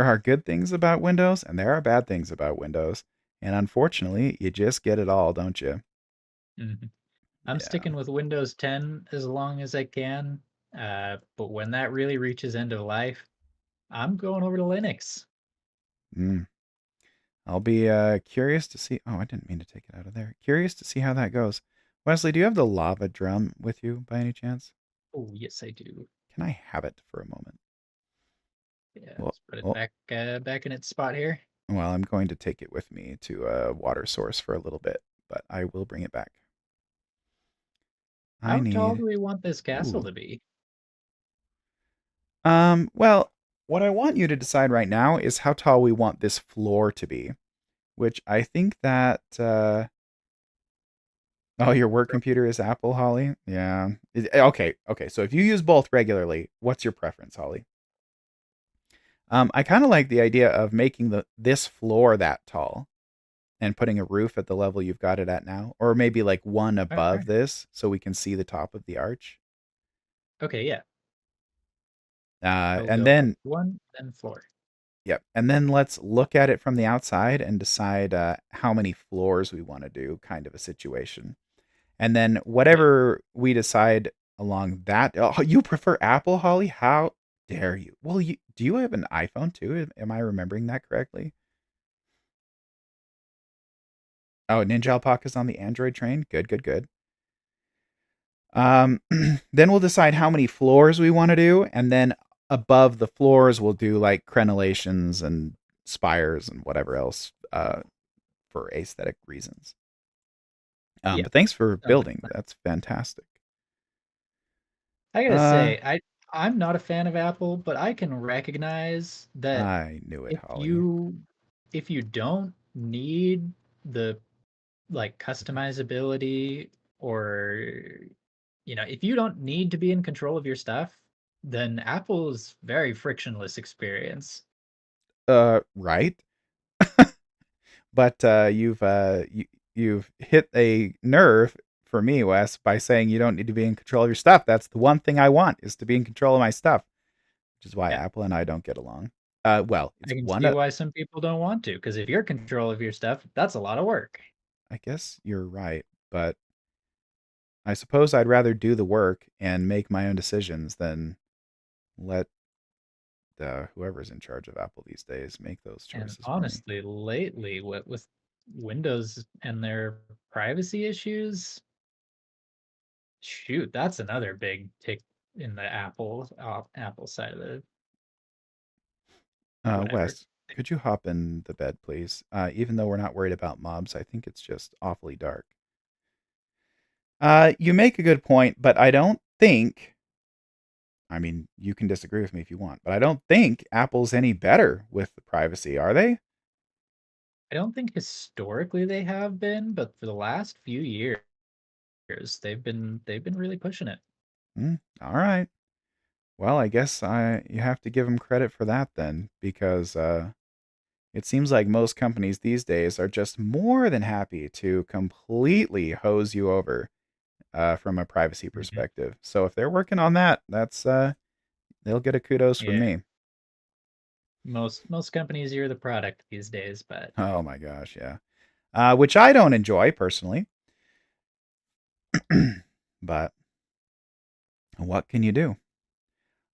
are good things about Windows and there are bad things about Windows. And unfortunately, you just get it all, don't you? Mhm. I'm Yeah. sticking with Windows 10 as long as I can, but when that really reaches end of life, I'm going over to Linux. Mm. I'll be curious to see. Oh, I didn't mean to take it out of there. Curious to see how that goes. Wesley, do you have the lava drum with you by any chance? Oh, yes, I do. Can I have it for a moment? Yeah, Well, let's put it well, back in its spot here. well, I'm going to take it with me to a water source for a little bit, but I will bring it back. I How tall need. do we want this castle Ooh. to be? Well, what I want you to decide right now is how tall we want this floor to be, which I think that oh, your work computer is Apple, Holly? Yeah. Okay, okay. So if you use both regularly, what's your preference, Holly? I kind of like the idea of making the this floor that tall and putting a roof at the level you've got it at now, or maybe like one All above right. this so we can see the top of the arch. Okay, yeah. We'll And go then, one, then floor. yep, and then let's look at it from the outside and decide how many floors we want to do, kind of a situation. And then Okay. whatever we decide along that, oh, you prefer Apple, Holly? How dare you? Well, do you have an iPhone too? Am I remembering that correctly? Oh, Ninja Alpaca's on the Android train. Good, good, good. Um, then we'll decide how many floors we want to do, and then above the floors we'll do like crenellations and spires and whatever else for aesthetic reasons. Yeah. But thanks for Sounds like building. a plan. That's fantastic. I gotta Uh, say, I'm not a fan of Apple, but I can recognize that I knew it, if Holly. you if you don't need the like customizability or if you don't need to be in control of your stuff, then Apple's very frictionless experience. Right. But you've hit a nerve for me, Wes, by saying you don't need to be in control of your stuff. That's the one thing I want is to be in control of my stuff, which is why Yeah, Apple and I don't get along. Well, I it's can one see of why some people don't want to, because if you're in control of your stuff, that's a lot of work. I guess you're right, but I suppose I'd rather do the work and make my own decisions than let whoever's in charge of Apple these days make those And choices for me. honestly, lately, what with Windows and their privacy issues, shoot, that's another big tick in the Apple side of the whatever. Wes, could you hop in the bed, please? Even though we're not worried about mobs, I think it's just awfully dark. You make a good point, but I don't think. I mean, you can disagree with me if you want, but I don't think Apple's any better with the privacy, are they? I don't think historically they have been, but for the last few years, they've been really pushing it. All right. Well, I guess I you have to give them credit for that then, because it seems like most companies these days are just more than happy to completely hose you over from a privacy Mhm. perspective. So if they're working on that, that's they'll get a kudos from Yeah, me. most companies you're the product these days, but Oh my gosh, yeah. Which I don't enjoy personally, but what can you do?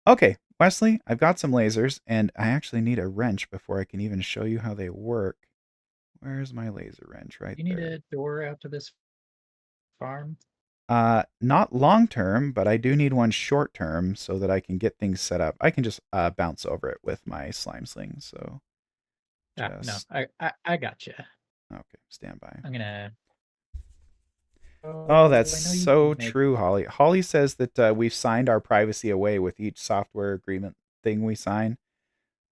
Okay, Wesley, I've got some lasers, and I actually need a wrench before I can even show you how they work. Where's my laser wrench? Right you need there. a door out to this farm. Not long term, but I do need one short term so that I can get things set up. I can just bounce over it with my slime sling. So Ah, no, just I gotcha. okay, stand by. I'm gonna. Oh, that's Oh, I know you so can make. true, Holly. Holly says that we've signed our privacy away with each software agreement thing we sign.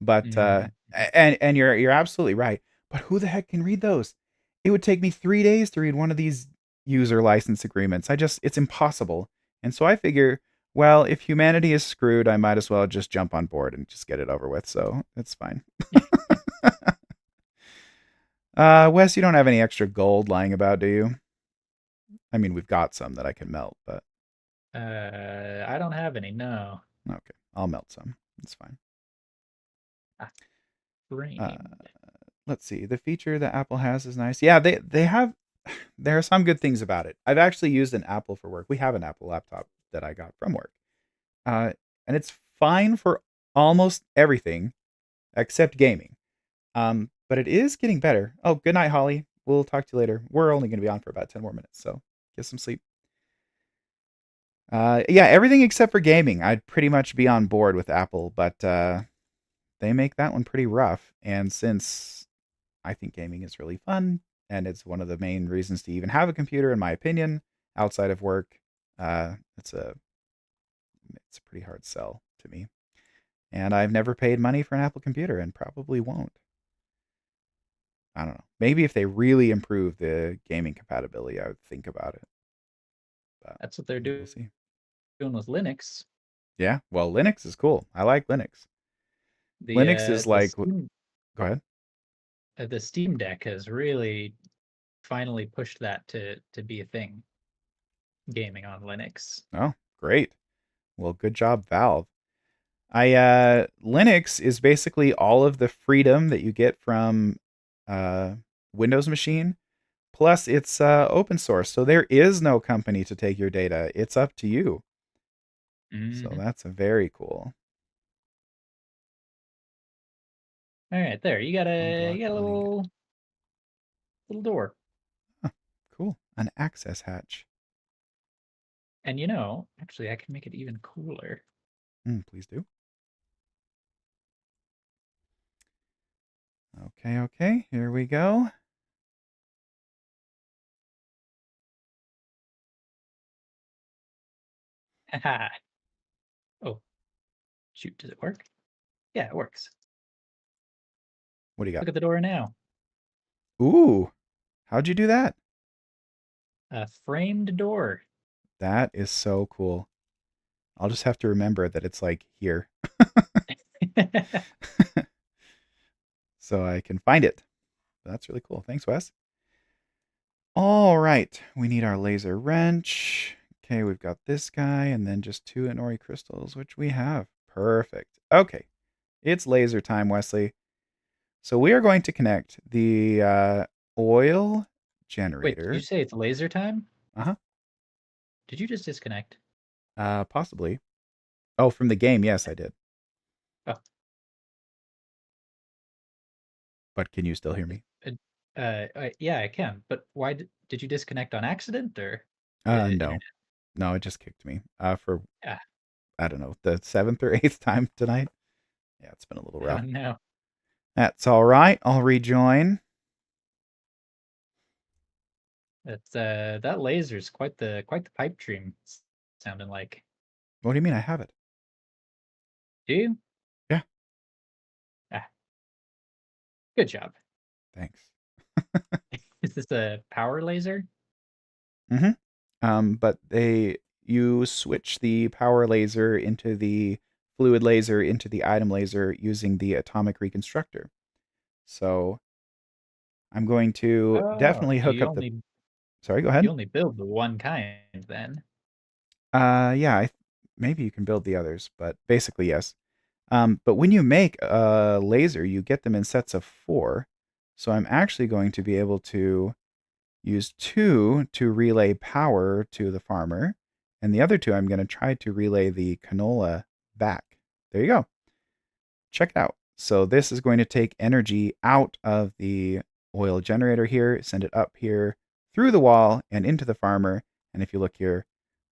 But Mhm. and you're absolutely right. But who the heck can read those? It would take me 3 days to read one of these user license agreements. It's impossible. And so I figure, well, if humanity is screwed, I might as well just jump on board and just get it over with. So it's fine. Yeah, yeah. Wes, you don't have any extra gold lying about, do you? I mean, we've got some that I can melt, but I don't have any. No. okay, I'll melt some. It's fine. Ah, Uh, framed. let's see. The feature that Apple has is nice. Yeah, they have. There are some good things about it. I've actually used an Apple for work. We have an Apple laptop that I got from work, uh, and it's fine for almost everything except gaming. But it is getting better. Oh, good night, Holly. We'll talk to you later. We're only going to be on for about 10 more minutes, so get some sleep. Yeah, everything except for gaming, I'd pretty much be on board with Apple, but they make that one pretty rough. And since I think gaming is really fun, and it's one of the main reasons to even have a computer, in my opinion, outside of work. Uh, it's a it's a pretty hard sell to me. And I've never paid money for an Apple computer and probably won't. I don't know. Maybe if they really improve the gaming compatibility, I would think about it. But That's what they're we'll see. doing with Linux. Yeah, well, Linux is cool. I like Linux. The Linux uh, is the like, Steam go ahead. the Steam Deck has really finally pushed that to be a thing. Gaming on Linux. Oh, great. Well, good job, Valve. Linux is basically all of the freedom that you get from uh Windows machine. Plus, it's open source, so there is no company to take your data. It's up to you. So Hmm. that's very cool. All right, there. You Unblock got a running. little door. Huh, cool. An access hatch. And actually I can make it even cooler. Please do. Okay, okay. Here we go. Haha. Oh, shoot, does it work? Yeah, it works. What do you got? Look at the door now. Ooh, how'd you do that? A framed door. That is so cool. I'll just have to remember that it's like here so I can find it. That's really cool. Thanks, Wes. All right, we need our laser wrench. Okay, we've got this guy and then just 2 Inori crystals, which we have. Perfect. Okay, it's laser time, Wesley. So we are going to connect the oil Wait, did you generator. say it's laser time? Uh-huh. Did you just disconnect? Possibly. Oh, from the game, yes, I did. Oh, But can you still hear me? yeah, I can. But why did you disconnect on accident or internet? No. No, it just kicked me. For Ah, I don't know, the 7th or 8th time tonight. Yeah, it's been a little oh rough. no. That's all right. I'll rejoin. That laser's quite the pipe dream sounding like. What do you mean I have it? Do you? Yeah, Ah, good job. thanks. Is this a power laser? Mm-hmm. But you switch the power laser into the fluid laser into the item laser using the atomic reconstructor. So I'm going to Oh, definitely so hook you up the. only Sorry, go you ahead. only build the one kind then. Yeah, maybe you can build the others, but basically yes. But when you make a laser, you get them in sets of 4. So I'm actually going to be able to use 2 to relay power to the farmer, and the other 2 I'm going to try to relay the canola back. There you go. Check it out. So this is going to take energy out of the oil generator here, send it up here through the wall and into the farmer. And if you look here,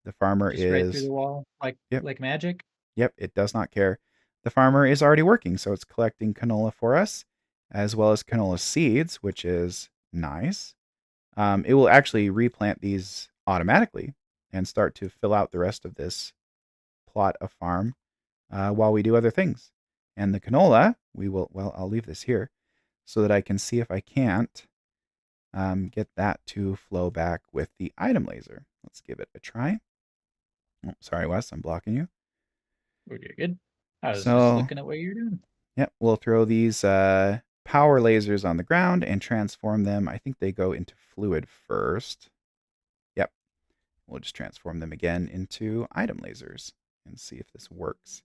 the farmer Just right through is, the wall, yep, like magic. yep, it does not care. The farmer is already working, so it's collecting canola for us, as well as canola seeds, which is nice. It will actually replant these automatically and start to fill out the rest of this plot of farm while we do other things. And the canola, well, I'll leave this here so that I can see if I can't get that to flow back with the item laser. Let's give it a try. Oh, sorry, Wes, I'm blocking you. Oh, you're good. I was just So, looking at what you're doing. yep, we'll throw these power lasers on the ground and transform them. I think they go into fluid first. Yep, we'll just transform them again into item lasers and see if this works.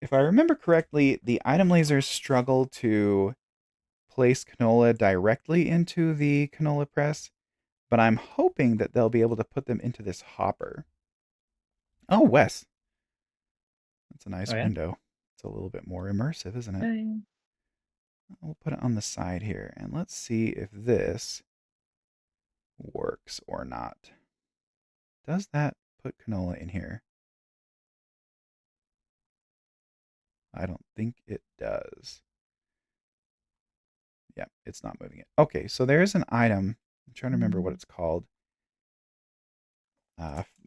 If I remember correctly, the item lasers struggle to place canola directly into the canola press, but I'm hoping that they'll be able to put them into this hopper. Oh, Wes, that's a Oh nice yeah. window. It's a little bit more immersive, isn't it? Hey. We'll put it on the side here, and let's see if this works or not. Does that put canola in here? I don't think it does. Yeah, it's not moving it. Okay, so there is an item. I'm trying to remember what it's called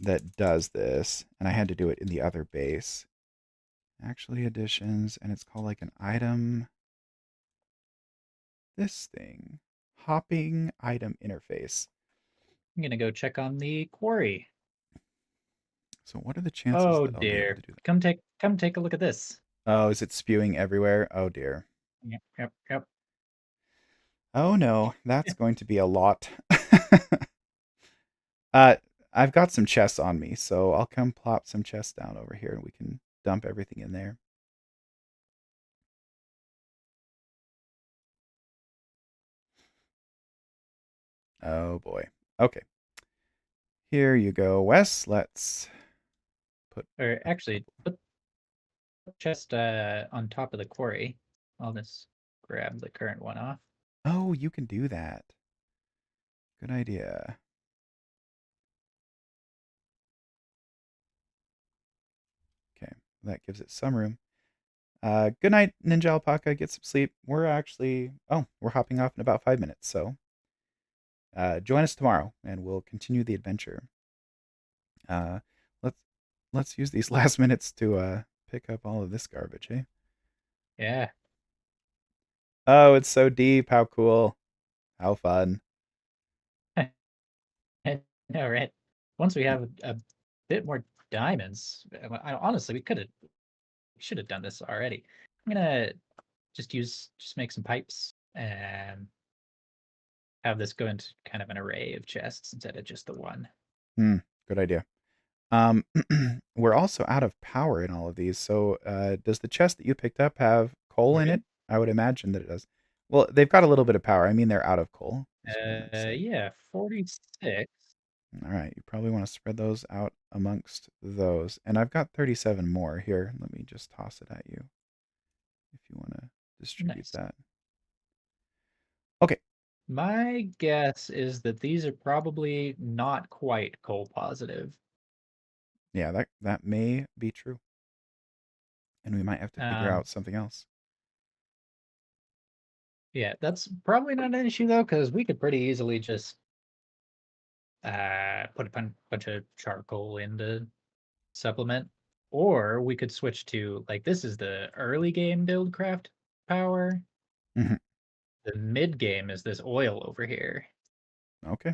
that does this, and I had to do it in the other base. Actually additions, and it's called like an item. This thing. Hopping item interface. I'm gonna go check on the quarry. So what are the chances Oh that I'll be able dear. to do that? Come take a look at this. Oh, is it spewing everywhere? Oh dear. Yep, yep, yep. Oh no, that's going to be a lot. uh, I've got some chests on me, so I'll come plop some chests down over here and we can dump everything in there. Oh boy. Okay. Here you go, Wes. Let's put Or a actually, couple. put the chest on top of the quarry. I'll just grab the current one off. Oh, you can do that. Good idea. Okay, that gives it some room. Good night, Ninja Alpaca. Get some sleep. We're hopping off in about 5 minutes. So join us tomorrow and we'll continue the adventure. Uh, let's let's use these last minutes to pick up all of this garbage, eh? Yeah. Oh, it's so deep. How cool. How fun. I know, right? Once we have a bit more diamonds, honestly, we should have done this already. I'm gonna just make some pipes and have this go into kind of an array of chests instead of just the one. Hmm, good idea. Um, we're also out of power in all of these. So, does the chest that you picked up have coal We're in good. it? I would imagine that it does. Well, they've got a little bit of power. I mean, they're out of coal, is what I meant to say. Yeah, 46. All right, you probably want to spread those out amongst those. And I've got 37 more here. Let me just toss it at you if you want to distribute Nice. that. Okay. My guess is that these are probably not quite coal positive. Yeah, that may be true. And we might have to figure Um, out something else. yeah, that's probably not an issue though, because we could pretty easily just put a bunch of charcoal into supplement, or we could switch to like this is the early game build craft power. Mhm. The mid game is this oil over here, Okay.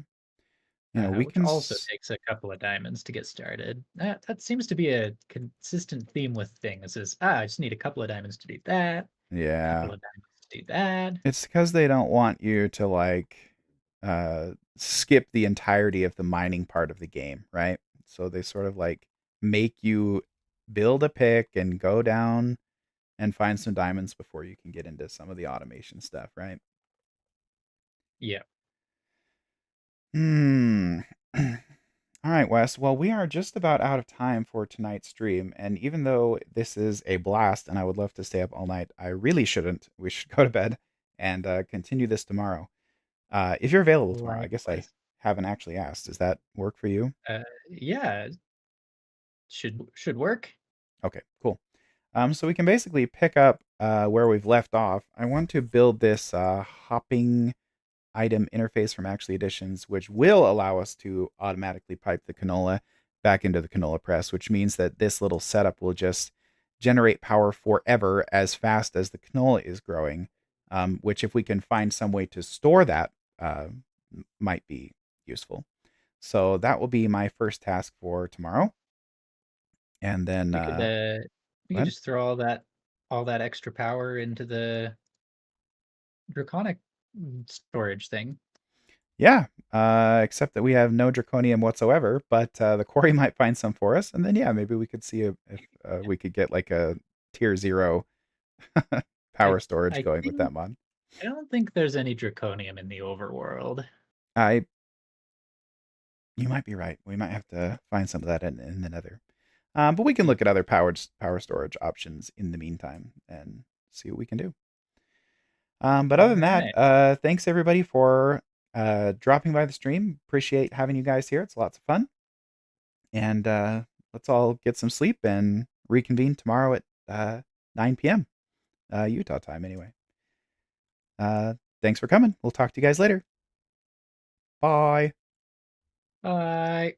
We which can. also takes a couple of diamonds to get started. That seems to be a consistent theme with things. Is I just need a couple of diamonds to do that, a couple Yeah. of diamonds to do that. It's because they don't want you to skip the entirety of the mining part of the game, right? So they sort of like make you build a pick and go down and find some diamonds before you can get into some of the automation stuff, right? Yeah, Hmm. All right, Wes. Well, we are just about out of time for tonight's stream. And even though this is a blast and I would love to stay up all night, I really shouldn't. We should go to bed and continue this tomorrow. If you're available tomorrow, I guess I likewise. haven't actually asked. Does that work for you? Yeah, should work. Okay, cool. So we can basically pick up where we've left off. I want to build this hopping item interface from Actually Editions, which will allow us to automatically pipe the canola back into the canola press, which means that this little setup will just generate power forever as fast as the canola is growing. Which, if we can find some way to store that, might be useful. So that will be my first task for tomorrow. And then, We could we go could ahead. just throw all that extra power into the draconic storage thing. Yeah, except that we have no draconium whatsoever, but the quarry might find some for us, and then yeah, maybe we could see if we could get like a tier 0 I power storage I going with think that mod. I don't think there's any draconium in the overworld. I You might be right. We might have to find some of that in the Nether, but we can Hmm. look at other power storage options in the meantime and see what we can do. But All other than that, right. thanks everybody for dropping by the stream. Appreciate having you guys here. It's lots of fun. And let's all get some sleep and reconvene tomorrow at 9 p.m. Utah time, anyway. Thanks for coming. We'll talk to you guys later. Bye. Bye.